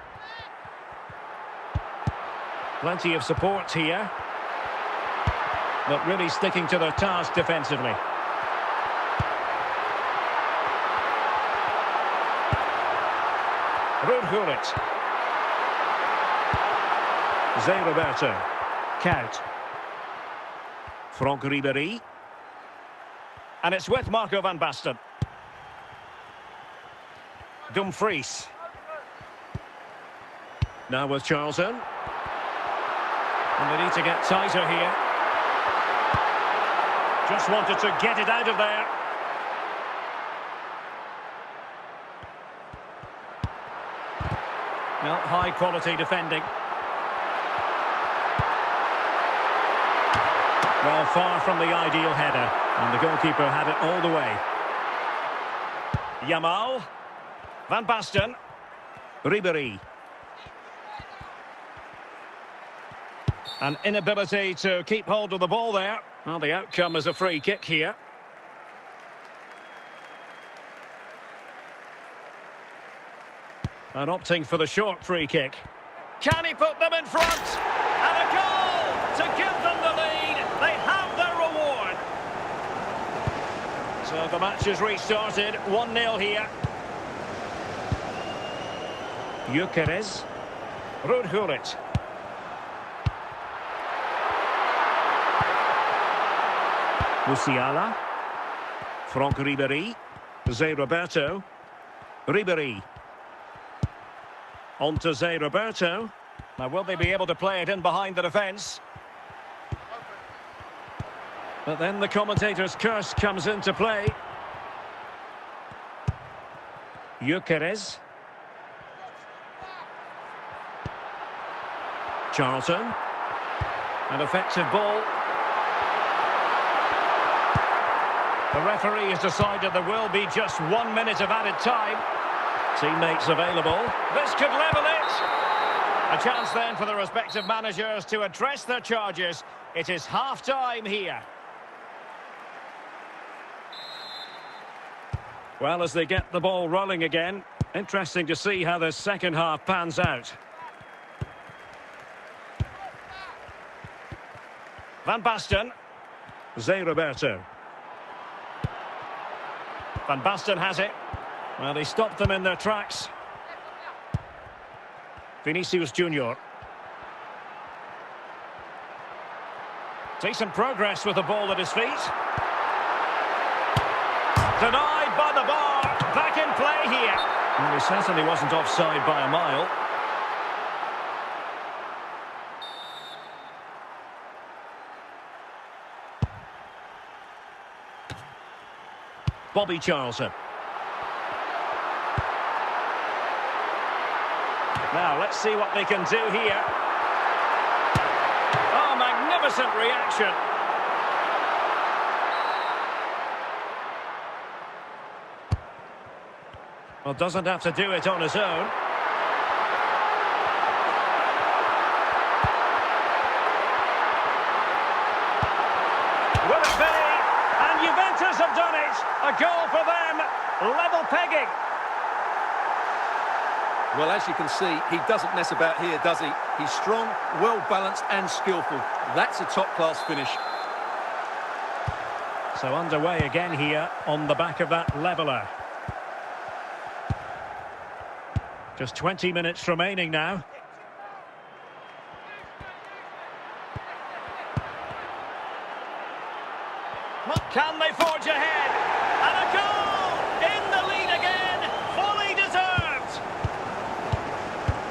Plenty of support here, but really sticking to their task defensively. Rudhurit. Zé Roberto. Kout. Franck Ribéry. And it's with Marco van Basten. Dumfries. Now with Charlton. And they need to get tighter here. Just wanted to get it out of there. Well, high quality defending. Well, far from the ideal header. And the goalkeeper had it all the way. Yamal. Van Basten. Ribéry. An inability to keep hold of the ball there. Well, the outcome is a free kick here. And opting for the short free kick. Can he put them in front? And a goal to give them the lead. They have their reward. So the match has restarted. 1-0 here. Gyökeres. Rudhurit. Musiala. Franck Ribéry. Zé Roberto. Ribéry. On to Zé Roberto. Now, will they be able to play it in behind the defence? But then the commentator's curse comes into play. Gyökeres. Charlton. An effective ball. The referee has decided there will be just 1 minute of added time. Teammates available. This could level it. A chance then for the respective managers to address their charges. It is half-time here. Well, as they get the ball rolling again, interesting to see how the second half pans out. Van Basten. Zé Roberto. Van Basten has it. Well, he stopped them in their tracks. Vinicius Junior. Decent progress with the ball at his feet. Denied by the bar. Back in play here. Well, he certainly wasn't offside by a mile. Bobby Charlton. Now, let's see what they can do here. Oh, magnificent reaction. Well, doesn't have to do it on his own. Will it be? And Juventus have done it. A goal for them. Level pegging. Well, as you can see, he doesn't mess about here, does he? He's strong, well-balanced and skillful. That's a top-class finish. So underway again here on the back of that leveller. Just 20 minutes remaining now. Can they forge ahead? And a goal! In the lead again! Fully deserved!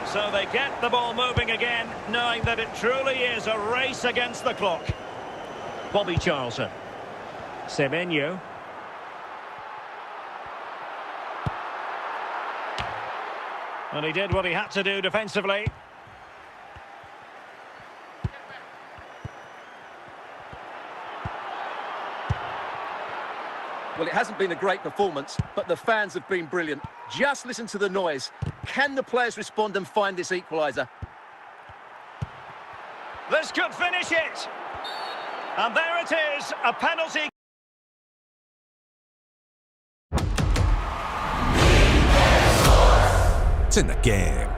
So they get the ball moving again, knowing that it truly is a race against the clock. Bobby Charlton. Semenyo. And he did what he had to do defensively. Well, it hasn't been a great performance, but the fans have been brilliant. Just listen to the noise. Can the players respond and find this equaliser? This could finish it. And there it is, a penalty. It's in the game.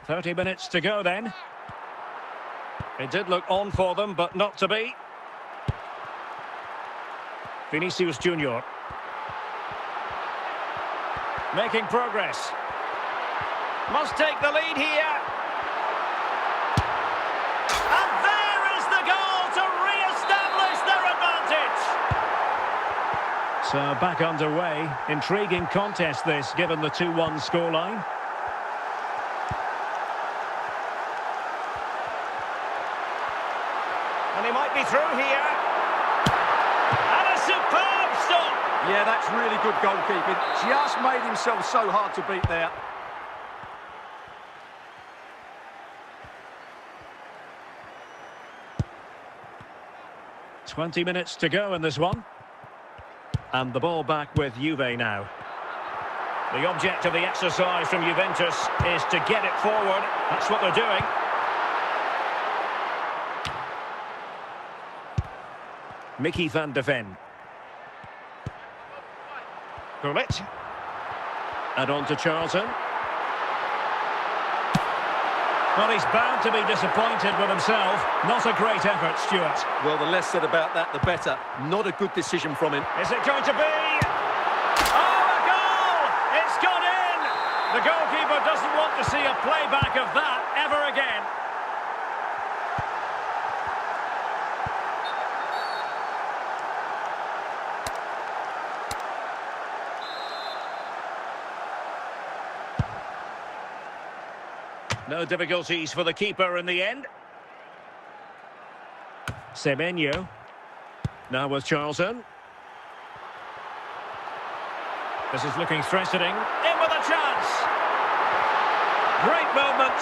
30 minutes to go then. It did look on for them, but not to be. Vinicius Junior. Making progress. Must take the lead here. And there is the goal to re-establish their advantage. So back underway. Intriguing contest this, given the 2-1 scoreline. And he might be through here. And a superb stop. Yeah, that's really good goalkeeping. Just made himself so hard to beat there. "20 minutes to go in this one. And the ball back with Juve now. The object of the exercise from Juventus is to get it forward. That's what they're doing. Mickey van de Ven. Gullit. And on to Charlton. Well, he's bound to be disappointed with himself. Not a great effort, Stuart. Well, the less said about that, the better. Not a good decision from him. Is it going to be? Oh, a goal! It's gone in! The goalkeeper doesn't want to see a playback of that ever again. No difficulties for the keeper in the end. Semenyo. Now with Charlton. This is looking threatening. In with a chance. Great movement.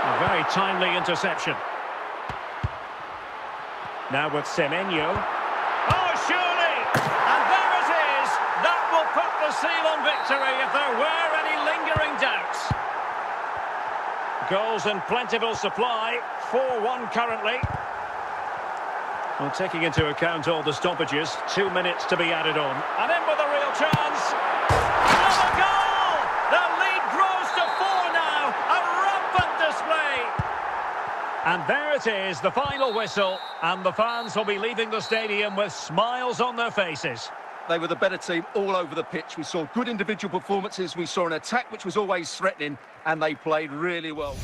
A very timely interception. Now with Semenyo. Oh, surely! And there it is! That will put the seal on victory if there were any lingering doubts. Goals in plentiful supply. 4-1 currently. Well, taking into account all the stoppages, 2 minutes to be added on. And in with a real chance. Another goal! The lead grows to 4 now. A rampant display. And there it is, the final whistle. And the fans will be leaving the stadium with smiles on their faces. They were the better team all over the pitch. We saw good individual performances. We saw an attack which was always threatening, and they played really well.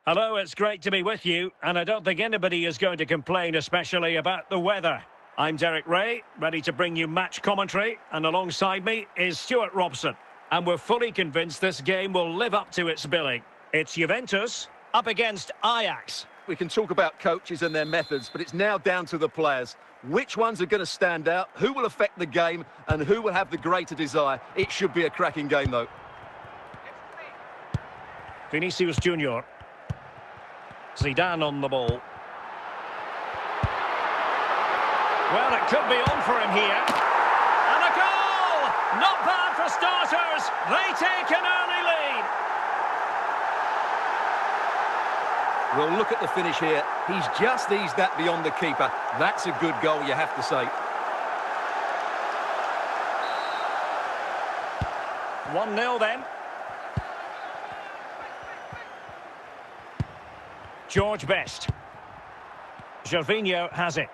Hello, it's great to be with you, and I don't think anybody is going to complain, especially about the weather. I'm Derek Ray, ready to bring you match commentary, and alongside me is Stuart Robson. And we're fully convinced this game will live up to its billing. It's Juventus up against Ajax. We can talk about coaches and their methods, but it's now down to the players. Which ones are going to stand out, who will affect the game, and who will have the greater desire? It should be a cracking game, though. Vinicius Junior. Zidane on the ball. Well, it could be on for him here. And a goal! Not bad for starters. They take an early lead. Well, look at the finish here. He's just eased that beyond the keeper. That's a good goal, you have to say. 1-0 then. George Best. Gervinho has it.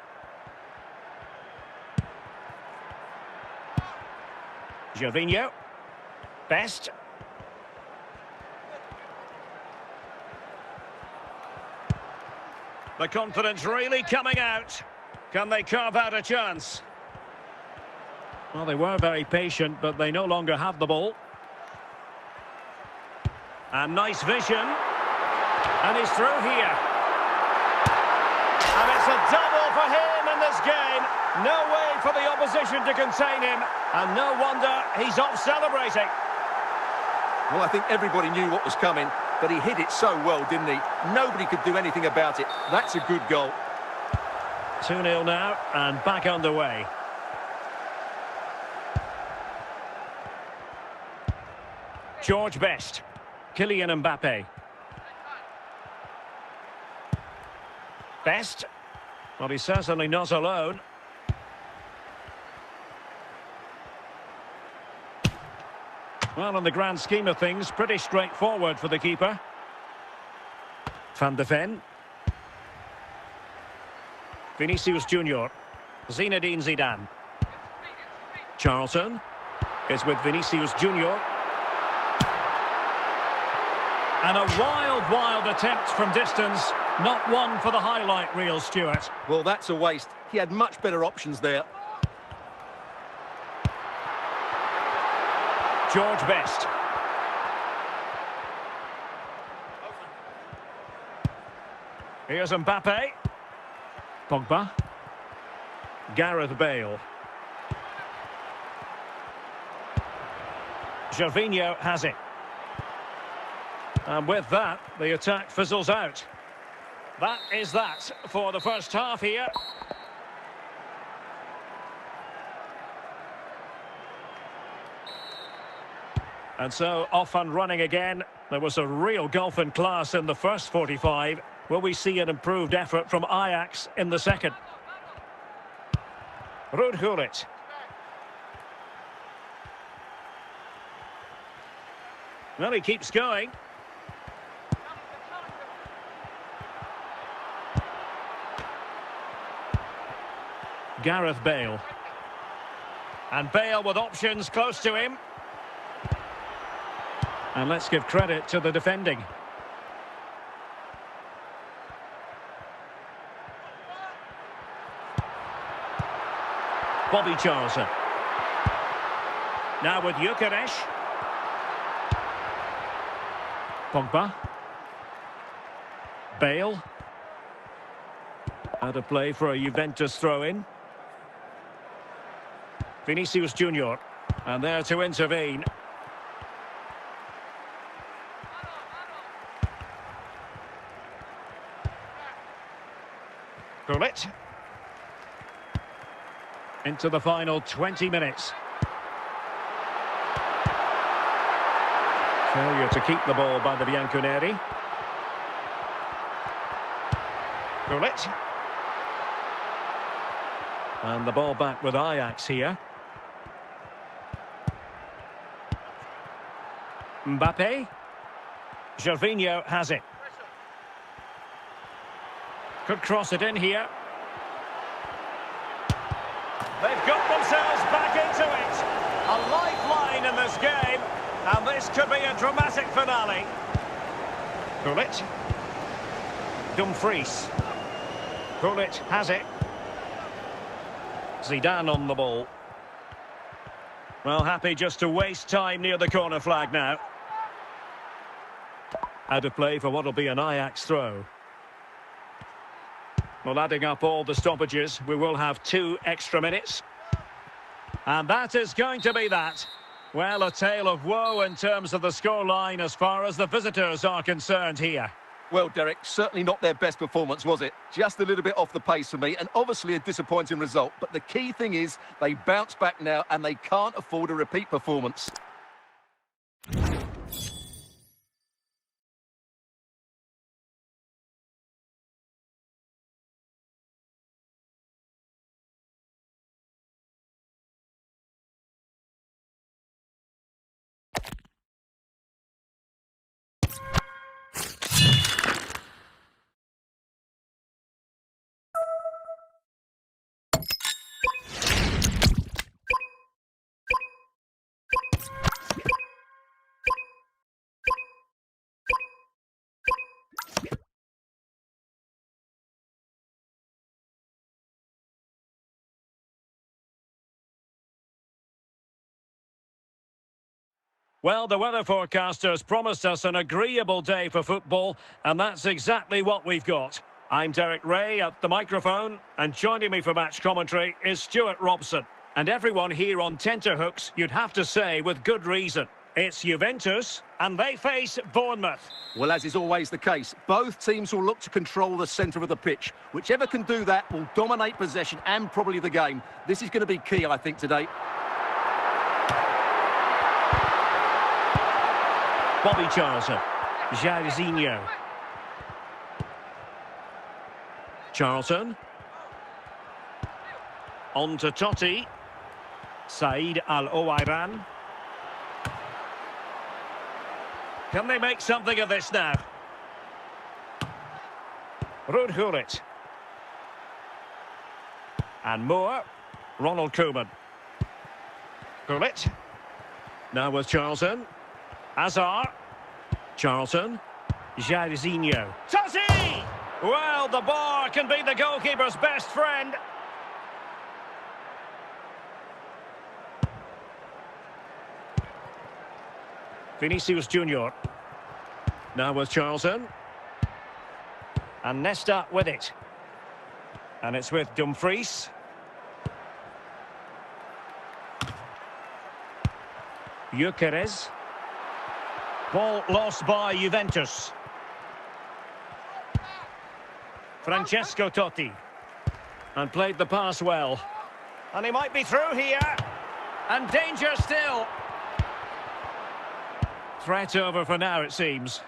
Gervinho. Best. The confidence really coming out. Can they carve out a chance? Well, they were very patient, but they no longer have the ball. And nice vision. And he's through here. And it's a double for him in this game. No way for the opposition to contain him. And no wonder he's off celebrating. Well, I think everybody knew what was coming, but he hit it so well, didn't he? Nobody could do anything about it. That's a good goal. 2-0 now, and back underway. George Best. Kylian Mbappe. Best. Well, he's certainly not alone. Well, in the grand scheme of things, pretty straightforward for the keeper. Van de Ven. Vinicius Junior. Zinedine Zidane. Charlton is with Vinicius Junior. And a wild attempt from distance. Not one for the highlight reel, Stuart. Well, that's a waste. He had much better options there. George Best. Here's Mbappe. Pogba. Gareth Bale. Gervinho has it. And with that, the attack fizzles out. That is that for the first half here. And so, off and running again. There was a real gulf in class in the first 45. Will we see an improved effort from Ajax in the second? Ruud Gullit. Well, he keeps going. Gareth Bale. And Bale with options close to him. And let's give credit to the defending. Bobby Charlton. Now with Gyökeres. Pogba. Bale. Out of play for a Juventus throw-in. Vinicius Junior. And there to intervene. Gullit. into the final 20 minutes. Failure to keep the ball by the Bianconeri. Gullit. And the ball back with Ajax here. Mbappe. Gervinho has it. Could cross it in here. They've got themselves back into it. A lifeline in this game. And this could be a dramatic finale. Gullit. Dumfries. Gullit has it. Zidane on the ball. Well, happy just to waste time near the corner flag now. Out of play for what will be an Ajax throw. Well, adding up all the stoppages, we will have 2 extra minutes. And that is going to be that. Well, a tale of woe in terms of the scoreline as far as the visitors are concerned here. Well, Derek, certainly not their best performance, was it? Just a little bit off the pace for me, and obviously a disappointing result. But the key thing is they bounce back now, and they can't afford a repeat performance. Well, the weather forecasters promised us an agreeable day for football, and that's exactly what we've got. I'm Derek Ray at the microphone, and joining me for match commentary is Stuart Robson. And everyone here on tenterhooks, you'd have to say with good reason. It's Juventus, and they face Bournemouth. Well, as is always the case, both teams will look to control the centre of the pitch. Whichever can do that will dominate possession and probably the game. This is going to be key, I think, today. Bobby Charlton. Jairzinho. Charlton. On to Totti. Said Al-Owairan. Can they make something of this now? Ruud Gullit. And Moore. Ronald Koeman. Gullit. Now with Charlton. Hazard. Charlton. Jairzinho. Totti! Well, the bar can be the goalkeeper's best friend. Vinicius Junior. Now with Charlton. And Nesta with it. And it's with Dumfries. Gyökeres. Ball lost by Juventus. Francesco Totti. And played the pass well. And he might be through here. And danger still. Threat over for now, it seems.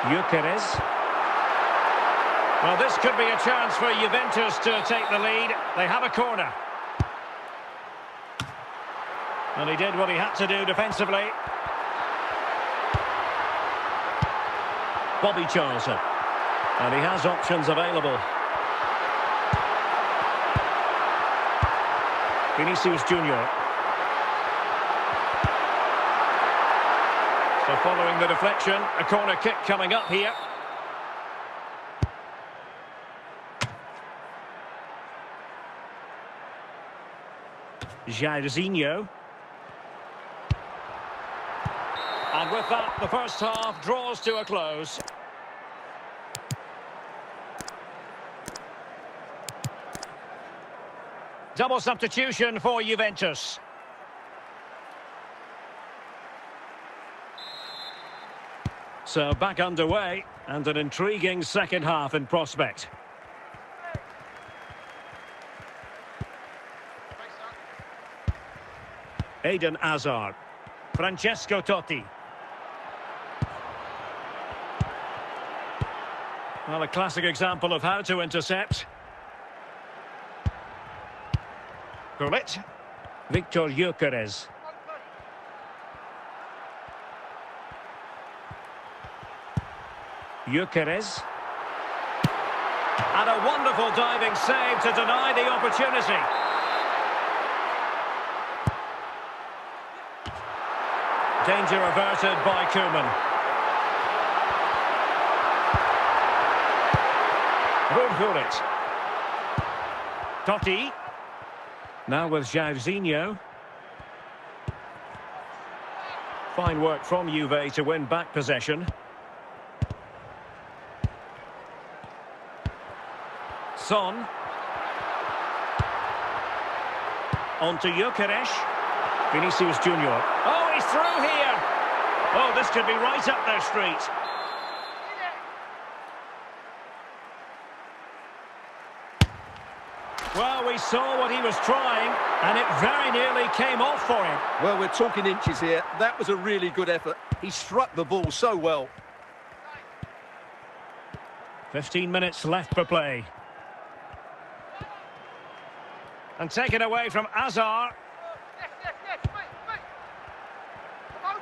Gyökeres. Well, this could be a chance for Juventus to take the lead. They have a corner. And he did what he had to do defensively. Bobby Charlton. And he has options available. Vinicius Junior. So following the deflection, a corner kick coming up here. Jairzinho. And with that, the first half draws to a close. Double substitution for Juventus. So back underway, And an intriguing second half in prospect. Eden Hazard. Francesco Totti. Well, a classic example of how to intercept. Gullit. Victor Gyökeres. Gyökeres. And a wonderful diving save to deny the opportunity. Danger averted by Koeman. Gullit. Totti. Now with Jairzinho. Fine work from Juve to win back possession. Son. On to Gyökeres. Vinicius Junior. Oh, he's through here. Oh, this could be right up their street. Well, we saw what he was trying, and it very nearly came off for him. Well, we're talking inches here. That was a really good effort. He struck the ball so well. 15 minutes left for play. And taken away from Hazard.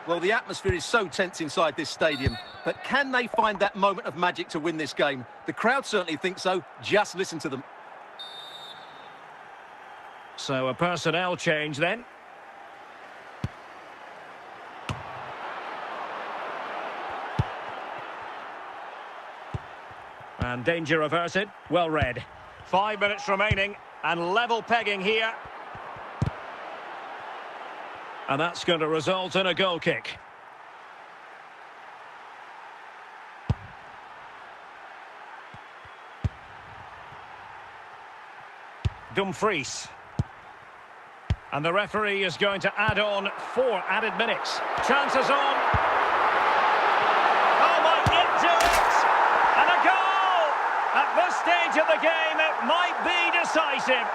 Well, the atmosphere is so tense inside this stadium, but can they find that moment of magic to win this game? The crowd certainly think so. Just listen to them. So a personnel change then. And danger averted. Well read. 5 minutes remaining and level pegging here. And that's going to result in a goal kick. Dumfries. And the referee is going to add on 4 added minutes. Chances on. Oh, might it do it? And a goal! At this stage of the game, it might be decisive.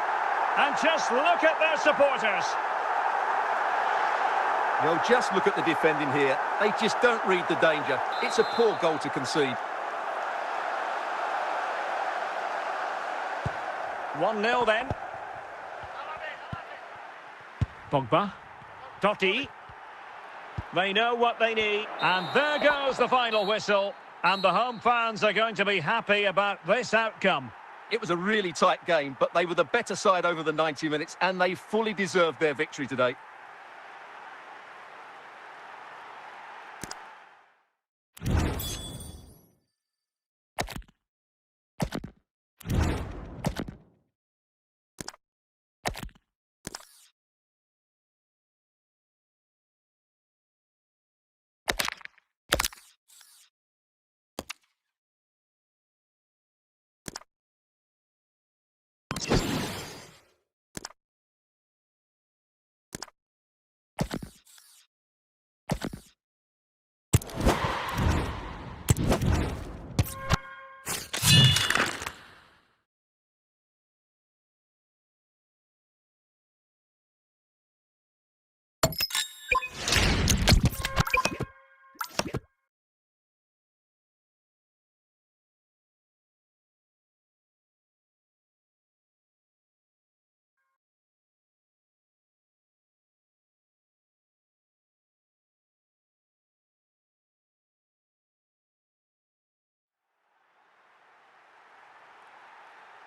And just look at their supporters. Well, just look at the defending here. They just don't read the danger. It's a poor goal to concede. 1-0 then. Pogba. Totti. They know what they need. And there goes the final whistle. And the home fans are going to be happy about this outcome. It was a really tight game, but they were the better side over the 90 minutes, and they fully deserved their victory today.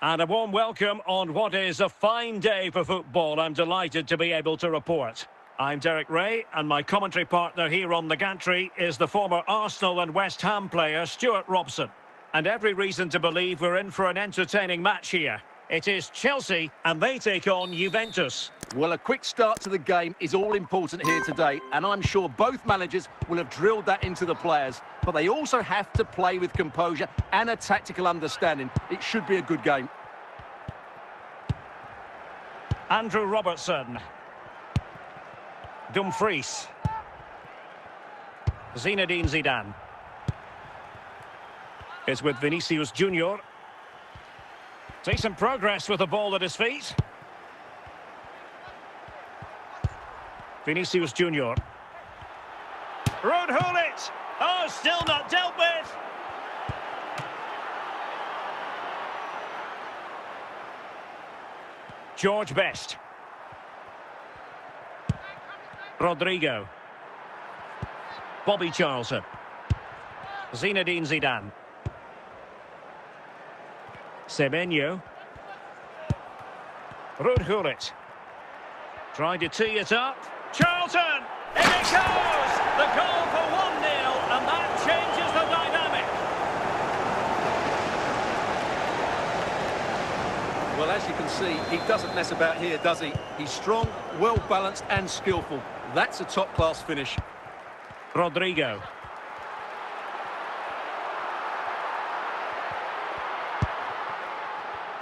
And a warm welcome on what is a fine day for football. I'm delighted to be able to report. I'm Derek Ray, and my commentary partner here on the gantry is the former Arsenal and West Ham player Stuart Robson. And every reason to believe we're in for an entertaining match here. It is Chelsea, and they take on Juventus. Well, a quick start to the game is all important here today, and I'm sure both managers will have drilled that into the players. But they also have to play with composure and a tactical understanding. It should be a good game. Andrew Robertson. Dumfries. Zinedine Zidane. It's with Vinicius Junior. Decent progress with the ball at his feet. Vinicius Junior. Ruud Gullit. Oh, still not dealt with. George Best. Rodrigo. Bobby Charlton. Zinedine Zidane. Semenyo. Ruud Gullit. Trying to tee it up. Charlton! In it goes! The goal for 1-0, and that changes the dynamic. Well, as you can see, he doesn't mess about here, does he? He's strong, well-balanced and skillful. That's a top-class finish. Rodrigo.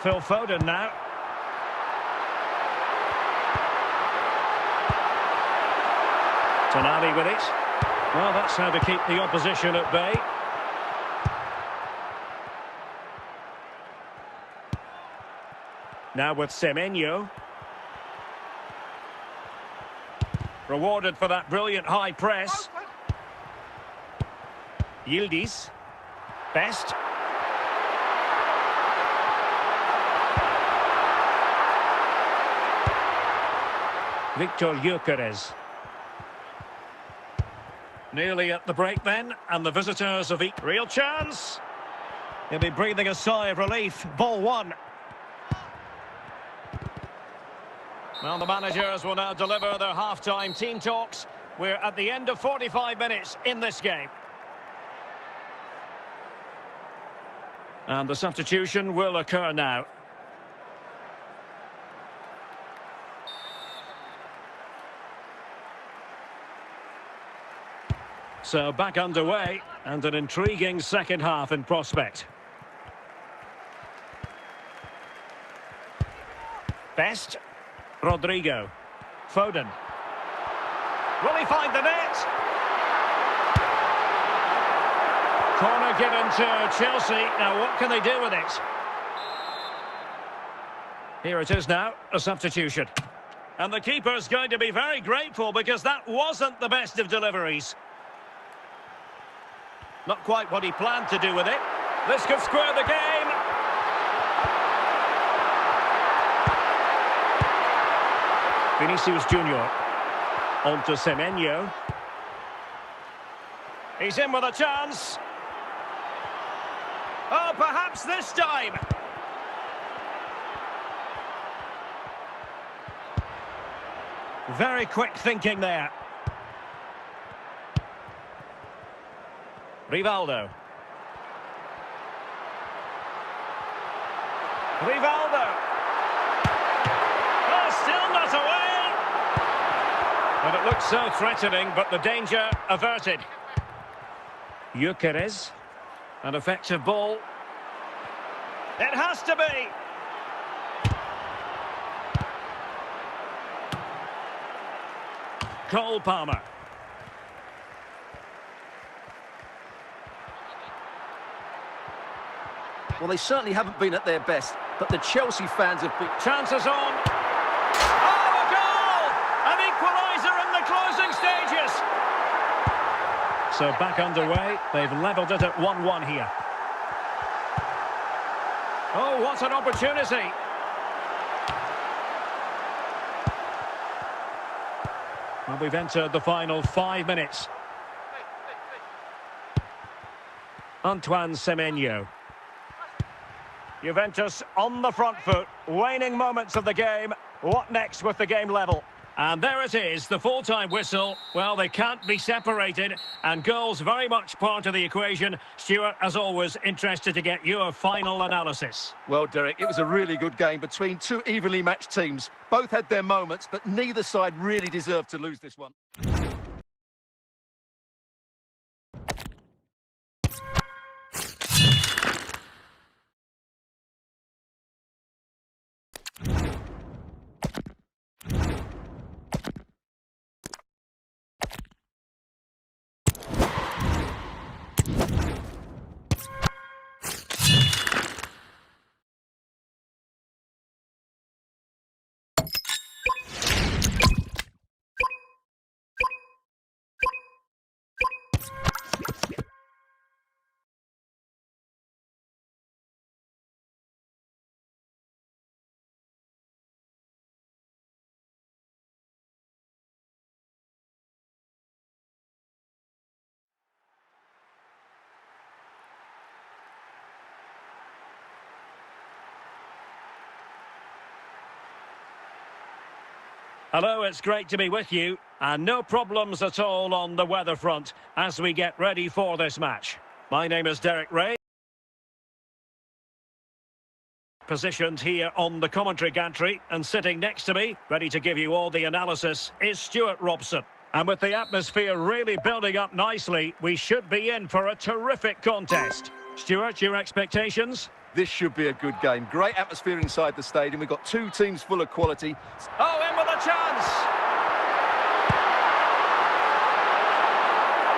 Phil Foden now. Tonali with it. Well, that's how to keep the opposition at bay. Now with Semenyo. Rewarded for that brilliant high press. Yildiz. Best. Victor Gyökeres. Nearly at the break then, and the visitors have real chance. He'll be breathing a sigh of relief. Ball one. Well, the managers will now deliver their half-time team talks. We're at the end of 45 minutes in this game. And the substitution will occur now. So back underway, and an intriguing second half in prospect. Best. Rodrigo. Foden. Will he find the net? Corner given to Chelsea. Now what can they do with it? Here it is now, a substitution. And the keeper's going to be very grateful because that wasn't the best of deliveries. Not quite what he planned to do with it. This could square the game. Vinicius Junior. On to Semenyo. He's in with a chance. Oh, perhaps this time. Very quick thinking there. Rivaldo. Rivaldo. Oh, still not away. But it looks so threatening, but the danger averted. Gyökeres. An effective ball. It has to be. Cole Palmer. Well, they certainly haven't been at their best, but the Chelsea fans have been... Chances on. Oh, a goal! An equaliser in the closing stages. So back underway. They've levelled it at 1-1 here. Oh, what an opportunity. Well, we've entered the final 5 minutes. Antoine Semenyo. Juventus on the front foot, waning moments of the game. What next with the game level? And there it is, the full-time whistle. Well, they can't be separated, and goals very much part of the equation. Stuart, as always, interested to get your final analysis. Well, Derek, it was a really good game between two evenly matched teams. Both had their moments, but neither side really deserved to lose this one. Hello, it's great to be with you. And no problems at all on the weather front as we get ready for this match. My name is Derek Ray. Positioned here on the commentary gantry, and sitting next to me, ready to give you all the analysis, is Stuart Robson. And with the atmosphere really building up nicely, we should be in for a terrific contest. Stuart, your expectations? This should be a good game. Great atmosphere inside the stadium. We've got two teams full of quality. Oh, in with a chance!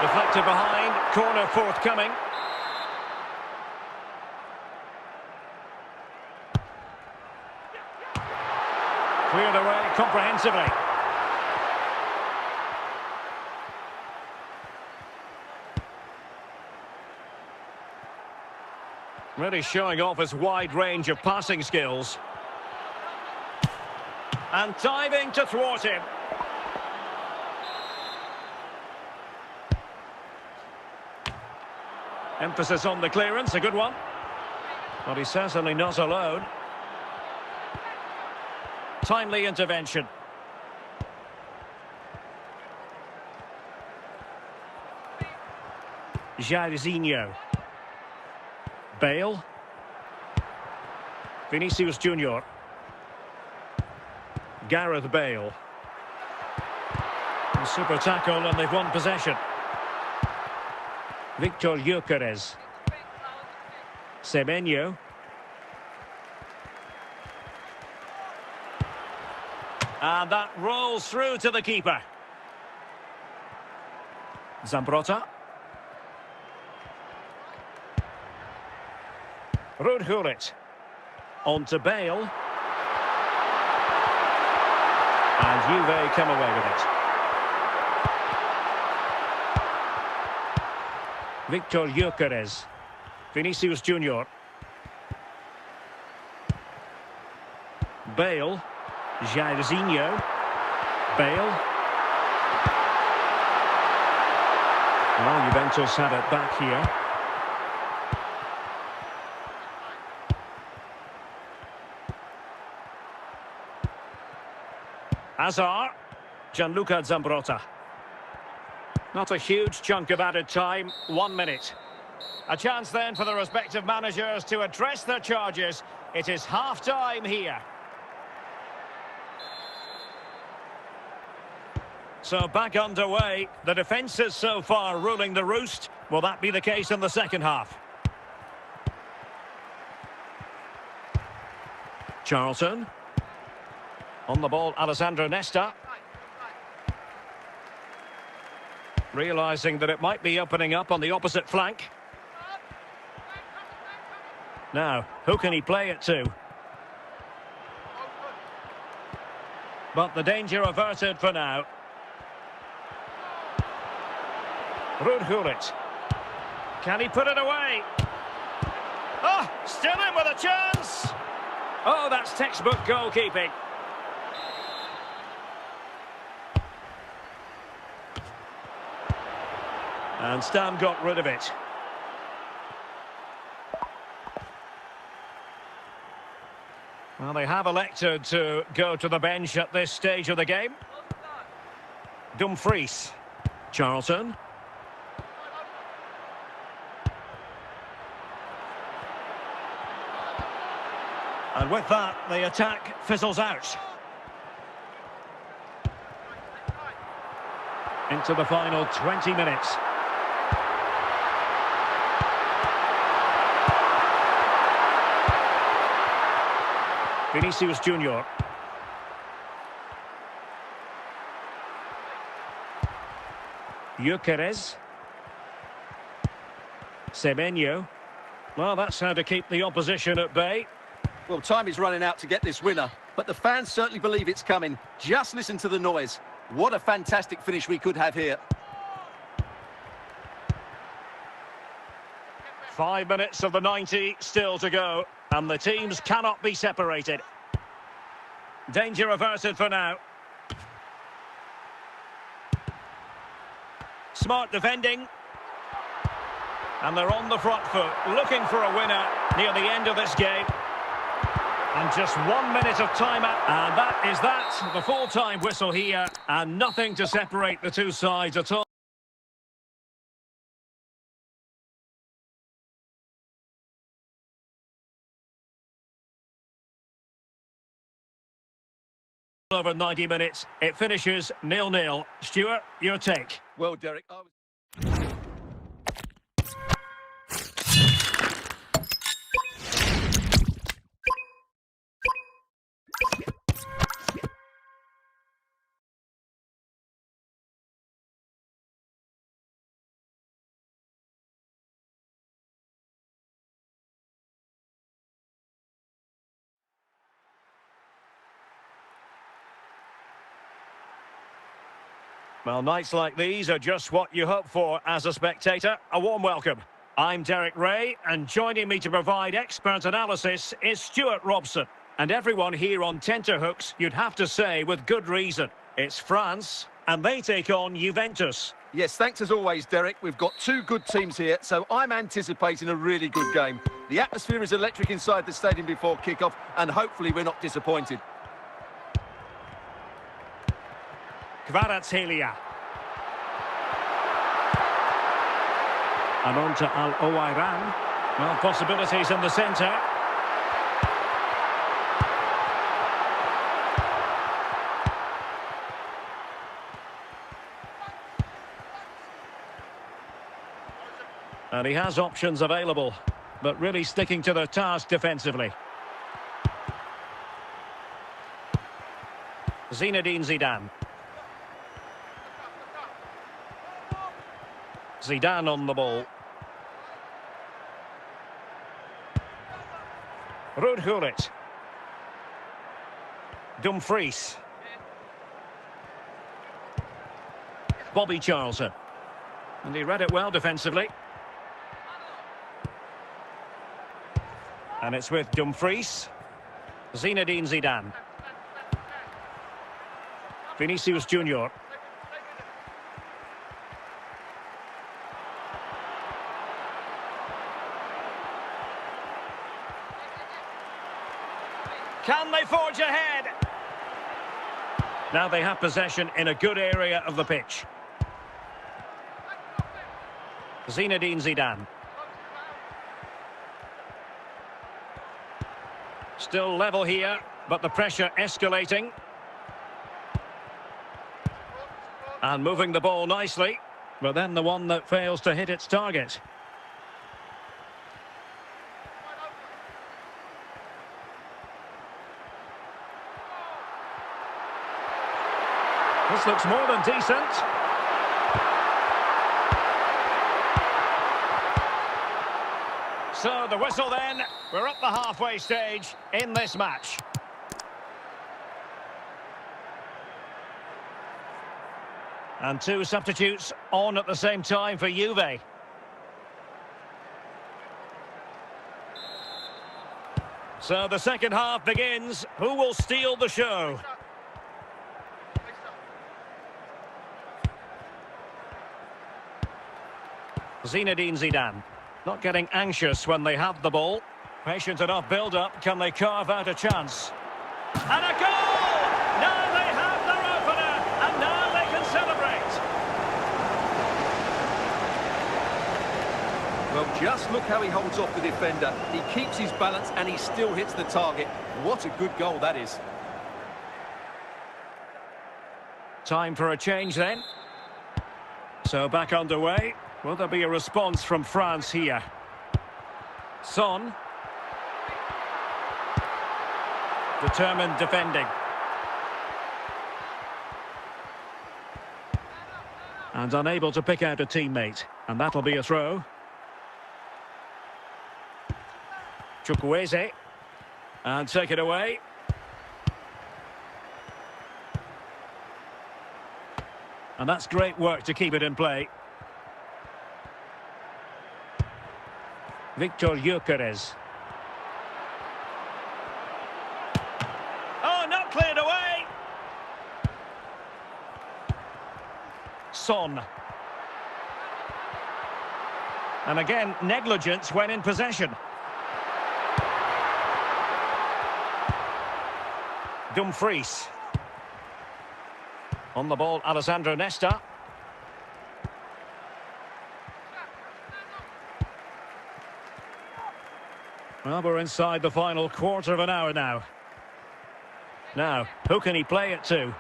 Deflected behind, corner forthcoming. Cleared away comprehensively. Really showing off his wide range of passing skills. And diving to thwart him. Emphasis on the clearance, a good one. But he's certainly not alone. Timely intervention. Jairzinho. Bale. Vinicius Junior. Gareth Bale. A super tackle and they've won possession. Victor Gyökeres. Semenyo. And that rolls through to the keeper. Zambrotta. Ruud Gullit. On to Bale. And Juve come away with it. Victor Gyökeres. Vinicius Junior. Bale. Jairzinho. Bale. Well, Juventus have it back here. Hazard. Gianluca Zambrotta. Not a huge chunk of added time, 1 minute. A chance then for the respective managers to address their charges. It is half-time here. So back underway. The defence is so far ruling the roost. Will that be the case in the second half? Charlton. On the ball, Alessandro Nesta. Realising that it might be opening up on the opposite flank. Now, who can he play it to? But the danger averted for now. Ruud Gullit. Can he put it away? Oh, still in with a chance! Oh, that's textbook goalkeeping. And Stam got rid of it. Well, they have elected to go to the bench at this stage of the game. Dumfries. Charlton. And with that, the attack fizzles out. Into the final 20 minutes. Vinicius Junior. Gyökeres. Semenyo. Well, that's how to keep the opposition at bay. Well, time is running out to get this winner, but the fans certainly believe it's coming. Just listen to the noise. What a fantastic finish we could have here. 5 minutes of the 90 still to go, and the teams cannot be separated. Danger averted for now. Smart defending. And they're on the front foot, looking for a winner near the end of this game. And just 1 minute of time out. And that is that. The full-time whistle here. And nothing to separate the two sides at all. Over 90 minutes. It finishes 0-0. Stuart, your take. Well, Derek, Well, nights like these are just what you hope for as a spectator. A warm welcome. I'm Derek Ray, and joining me to provide expert analysis is Stuart Robson. And everyone here on tenterhooks, you'd have to say with good reason. It's France, and they take on Juventus. Yes, thanks as always, Derek. We've got two good teams here, so I'm anticipating a really good game. The atmosphere is electric inside the stadium before kick-off, and hopefully we're not disappointed. Kvaratskhelia. And on to Al-Owairan. Well, possibilities in the centre. And he has options available, but really sticking to the task defensively. Zinedine Zidane. Zidane on the ball. Ruud Gullit. Dumfries. Bobby Charlton. And he read it well defensively. And it's with Dumfries. Zinedine Zidane. Vinicius Junior. Can they forge ahead? Now they have possession in a good area of the pitch. Zinedine Zidane. Still level here, but the pressure escalating. And moving the ball nicely, but then the one that fails to hit its target. This looks more than decent. So the whistle then. We're up the halfway stage in this match. And two substitutes on at the same time for Juve. So the second half begins. Who will steal the show? Zinedine Zidane. Not getting anxious when they have the ball. Patient enough build-up. Can they carve out a chance? And a goal! Now they have their opener, and now they can celebrate. Well, just look how he holds off the defender. He keeps his balance and he still hits the target. What a good goal that is. Time for a change then. So back underway. Will there be a response from France here? Son. Determined defending. And unable to pick out a teammate. And that'll be a throw. Chukwueze. And take it away. And that's great work to keep it in play. Victor Gyökeres. Oh, not cleared away. Son. And again, negligence when in possession. Dumfries. On the ball, Alessandro Nesta. Well, we're inside the final quarter of an hour now. Now, who can he play it to?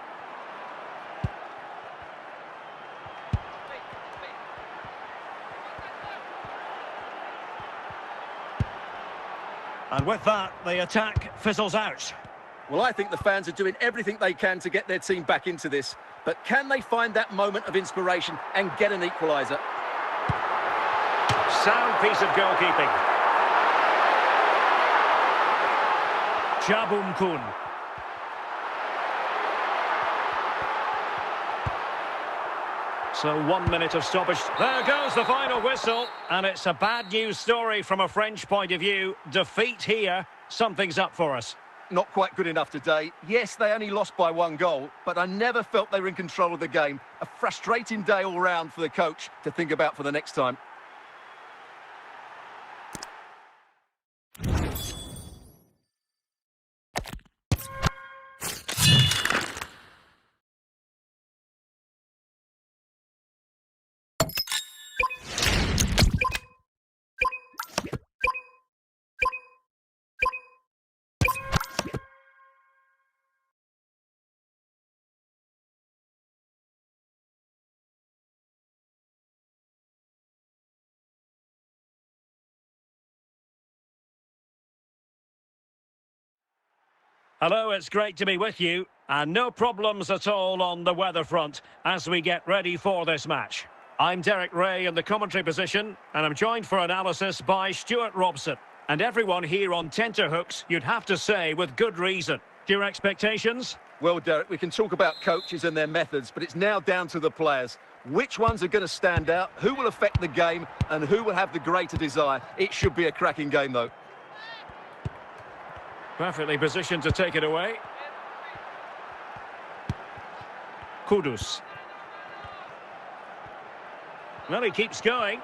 And with that, the attack fizzles out. Well, I think the fans are doing everything they can to get their team back into this. But can they find that moment of inspiration and get an equaliser? Sound piece of goalkeeping. Kun. So 1 minute of stoppage. There goes the final whistle. And it's a bad news story from a French point of view. Defeat here. Something's up for us. Not quite good enough today. Yes, they only lost by 1 goal, but I never felt they were in control of the game. A frustrating day all round for the coach to think about for the next time. Hello, it's great to be with you. And no problems at all on the weather front as we get ready for this match. I'm Derek Ray in the commentary position, and I'm joined for analysis by Stuart Robson. And everyone here on tenterhooks, you'd have to say, with good reason. Your expectations? Well, Derek, we can talk about coaches and their methods, but it's now down to the players. Which ones are going to stand out, who will affect the game, and who will have the greater desire? It should be a cracking game, though. Perfectly positioned to take it away. Kudus. Well, he keeps going.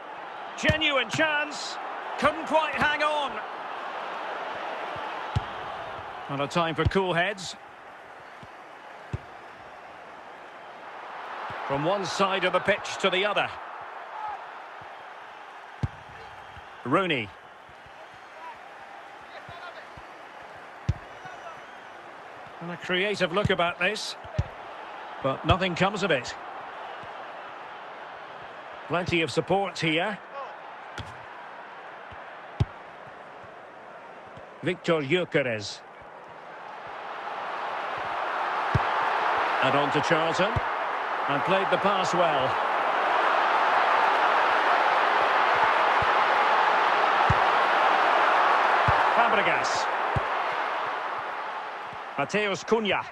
Genuine chance. Couldn't quite hang on. Not a time for cool heads. From one side of the pitch to the other. Rooney. And a creative look about this, but nothing comes of it. Plenty of support here. Victor Gyökeres. And on to Charlton. And played the pass well. Fabregas. Mateus Cunha.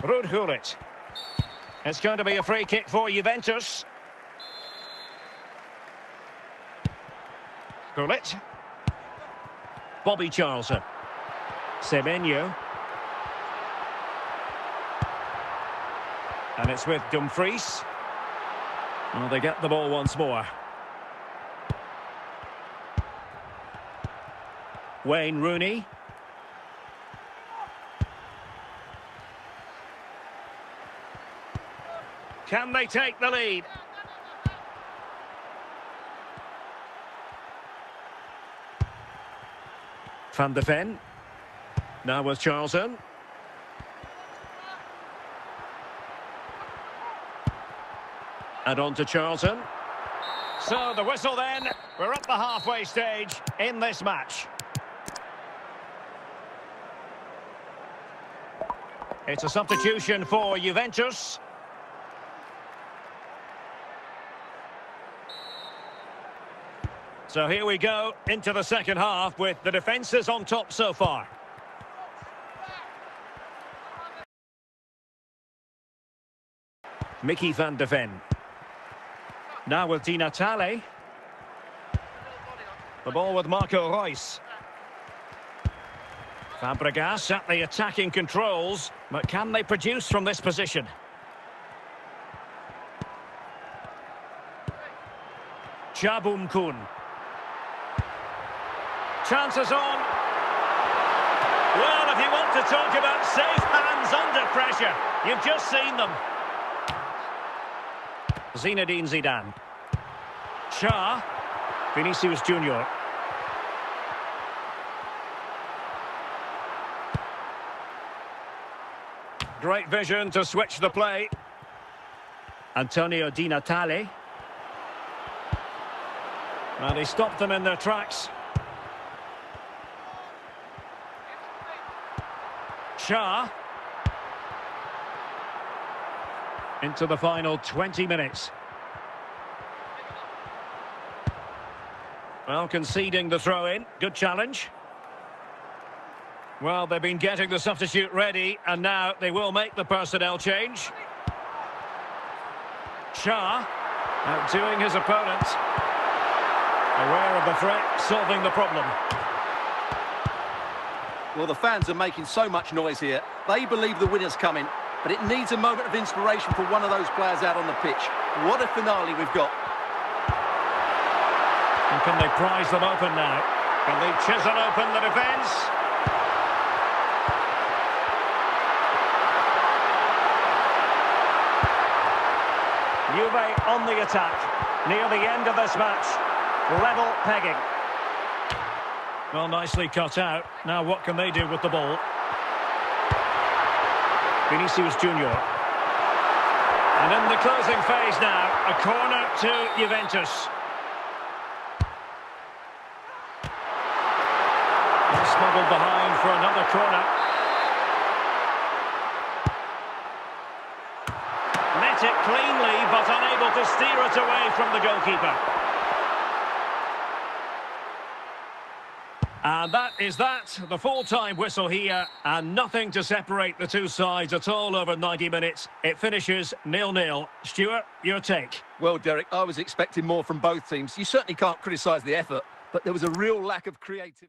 Ruud Gullit. It's going to be a free kick for Juventus. Gullit. Bobby Charlton. Semenyo. And it's with Dumfries. Well, they get the ball once more. Wayne Rooney. Can they take the lead? Van de Ven. Now with Charlton. And on to Charlton. So the whistle then. We're at the halfway stage in this match. It's a substitution for Juventus. So here we go into the second half with the defences on top so far. Mickey van de Ven. Now with Di Natale. The ball with Marco Reus. Fabregas at the attacking controls, but can they produce from this position? Kun. Chances on. Well, if you want to talk about safe hands under pressure, you've just seen them. Zinedine Zidane. Shah. Vinicius Junior. Great vision to switch the play. Antonio Di Natale. And he stopped them in their tracks. Shah. Into the final 20 minutes. Well, conceding the throw-in. Good challenge. Well, they've been getting the substitute ready, and now they will make the personnel change. Shah, outdoing his opponent. Aware of the threat, solving the problem. Well, the fans are making so much noise here. They believe the winner's coming, but it needs a moment of inspiration for one of those players out on the pitch. What a finale we've got. And can they prise them open now? Can they chisel open the defence? Juve on the attack. Near the end of this match. Level pegging. Well, nicely cut out. Now what can they do with the ball? Vinicius Junior. And in the closing phase now, a corner to Juventus. And smuggled behind for another corner. Met it cleanly, but unable to steer it away from the goalkeeper. And that is that, the full-time whistle here, and nothing to separate the two sides at all over 90 minutes. It finishes 0-0. Stuart, your take? Well, Derek, I was expecting more from both teams. You certainly can't criticise the effort, but there was a real lack of creativity.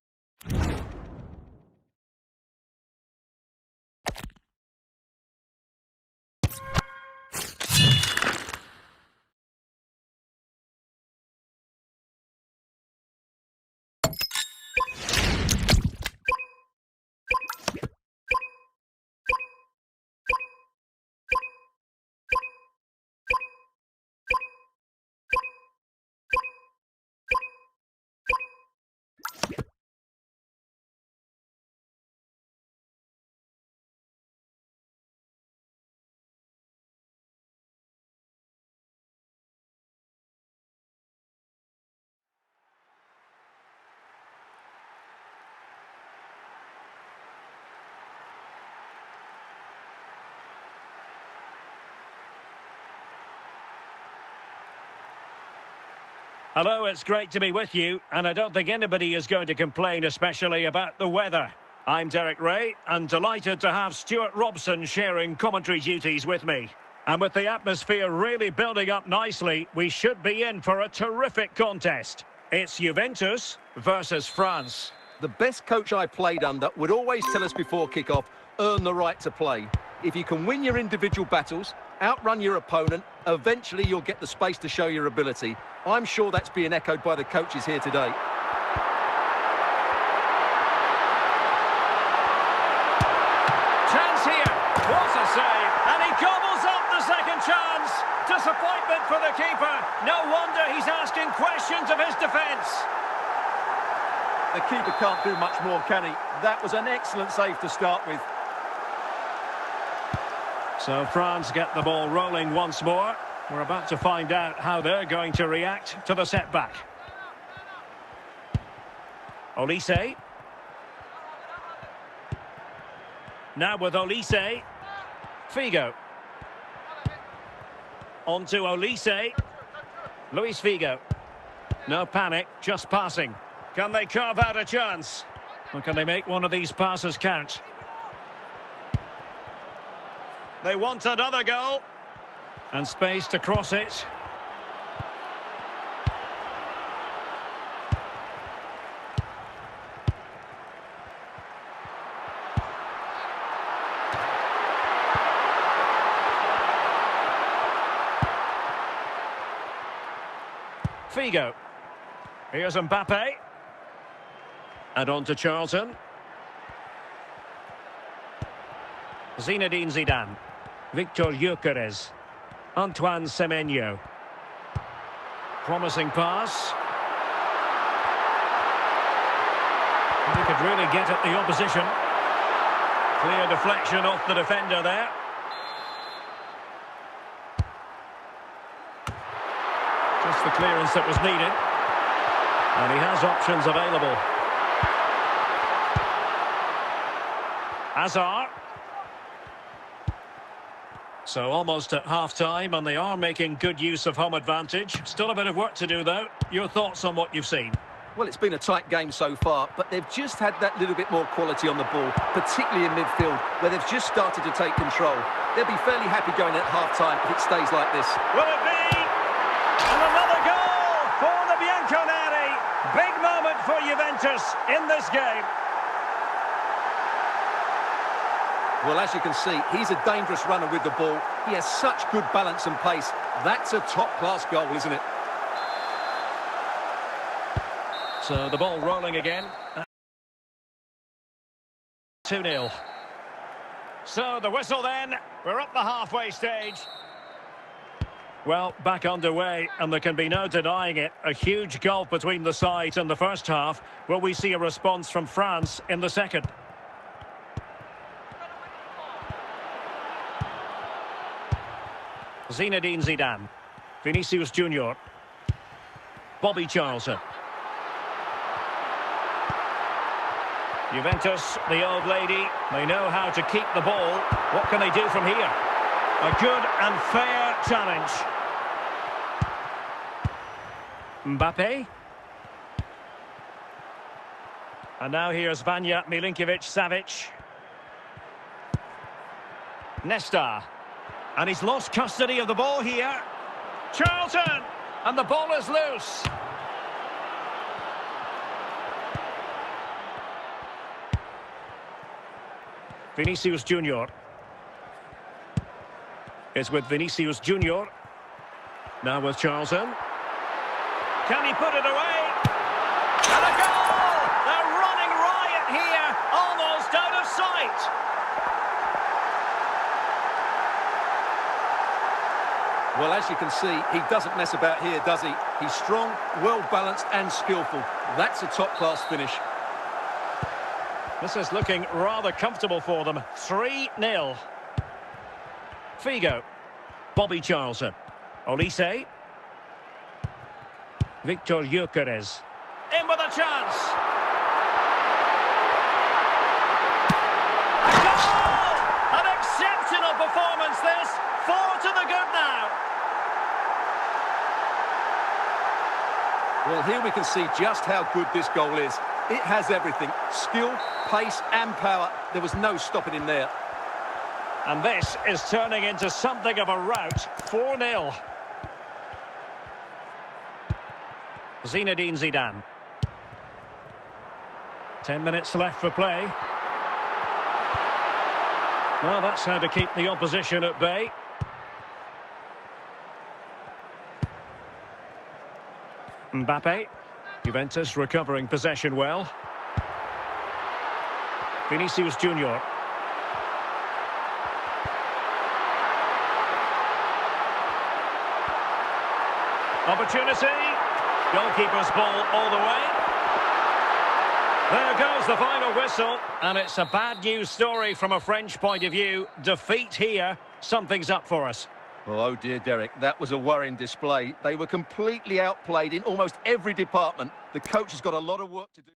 Hello, it's great to be with you, and I don't think anybody is going to complain especially about the weather. I'm Derek Ray, and delighted to have Stuart Robson sharing commentary duties with me. And with the atmosphere really building up nicely, we should be in for a terrific contest. It's Juventus versus France. The best coach I played under would always tell us before kick-off, earn the right to play. If you can win your individual battles, outrun your opponent, eventually you'll get the space to show your ability. I'm sure that's being echoed by the coaches here today. Chance here. What a save. And he gobbles up the second chance. Disappointment for the keeper. No wonder he's asking questions of his defence. The keeper can't do much more, can he? That was an excellent save to start with. So France get the ball rolling once more. We're about to find out how they're going to react to the setback. Olise. Now with Olise. Figo. On to Olise. Luis Figo. No panic, just passing. Can they carve out a chance? Or can they make one of these passes count? They want another goal. And space to cross it. Figo. Here's Mbappe. And on to Charlton. Zinedine Zidane. Victor Gyökeres. Antoine Semenyo. Promising pass. He could really get at the opposition. Clear deflection off the defender there. Just the clearance that was needed. And he has options available. Hazard. So almost at half-time, and they are making good use of home advantage. Still a bit of work to do, though. Your thoughts on what you've seen? Well, it's been a tight game so far, but they've just had that little bit more quality on the ball, particularly in midfield, where they've just started to take control. They'll be fairly happy going at half-time if it stays like this. Will it be? And another goal for the Bianconeri. Big moment for Juventus in this game. Well, as you can see, he's a dangerous runner with the ball. He has such good balance and pace. That's a top-class goal, isn't it? So the ball rolling again. 2-0. So the whistle then. We're up the halfway stage. Well, back underway, and there can be no denying it. A huge gulf between the sides in the first half. Will we see a response from France in the second? Zinedine Zidane. Vinicius Junior. Bobby Charlton. Juventus, the old lady, they know how to keep the ball. What can they do from here? A good and fair challenge. Mbappe. And now here's Vanja Milinkovic-Savic. Nesta. And he's lost custody of the ball here. Charlton! And the ball is loose. Vinicius Junior. It's with Vinicius Junior. Now with Charlton. Can he put it away? And a goal! They're running riot here, almost out of sight. Well, as you can see, he doesn't mess about here, does he? He's strong, well-balanced and skillful. That's a top-class finish. This is looking rather comfortable for them. 3-0. Figo. Bobby Charlton. Olise. Victor Gyökeres. In with a chance. A goal! An exceptional performance this. 4 to the good now. Well, here we can see just how good this goal is. It has everything. Skill, pace and power. There was no stopping him there. And this is turning into something of a rout. 4-0. Zinedine Zidane. 10 minutes left for play. Well, that's how to keep the opposition at bay. Mbappe. Juventus recovering possession well. Vinicius Junior. Opportunity. Goalkeeper's ball all the way. There goes the final whistle. And it's a bad news story from a French point of view. Defeat here. Something's up for us. Oh dear, Derek, that was a worrying display. They were completely outplayed in almost every department. The coach has got a lot of work to do.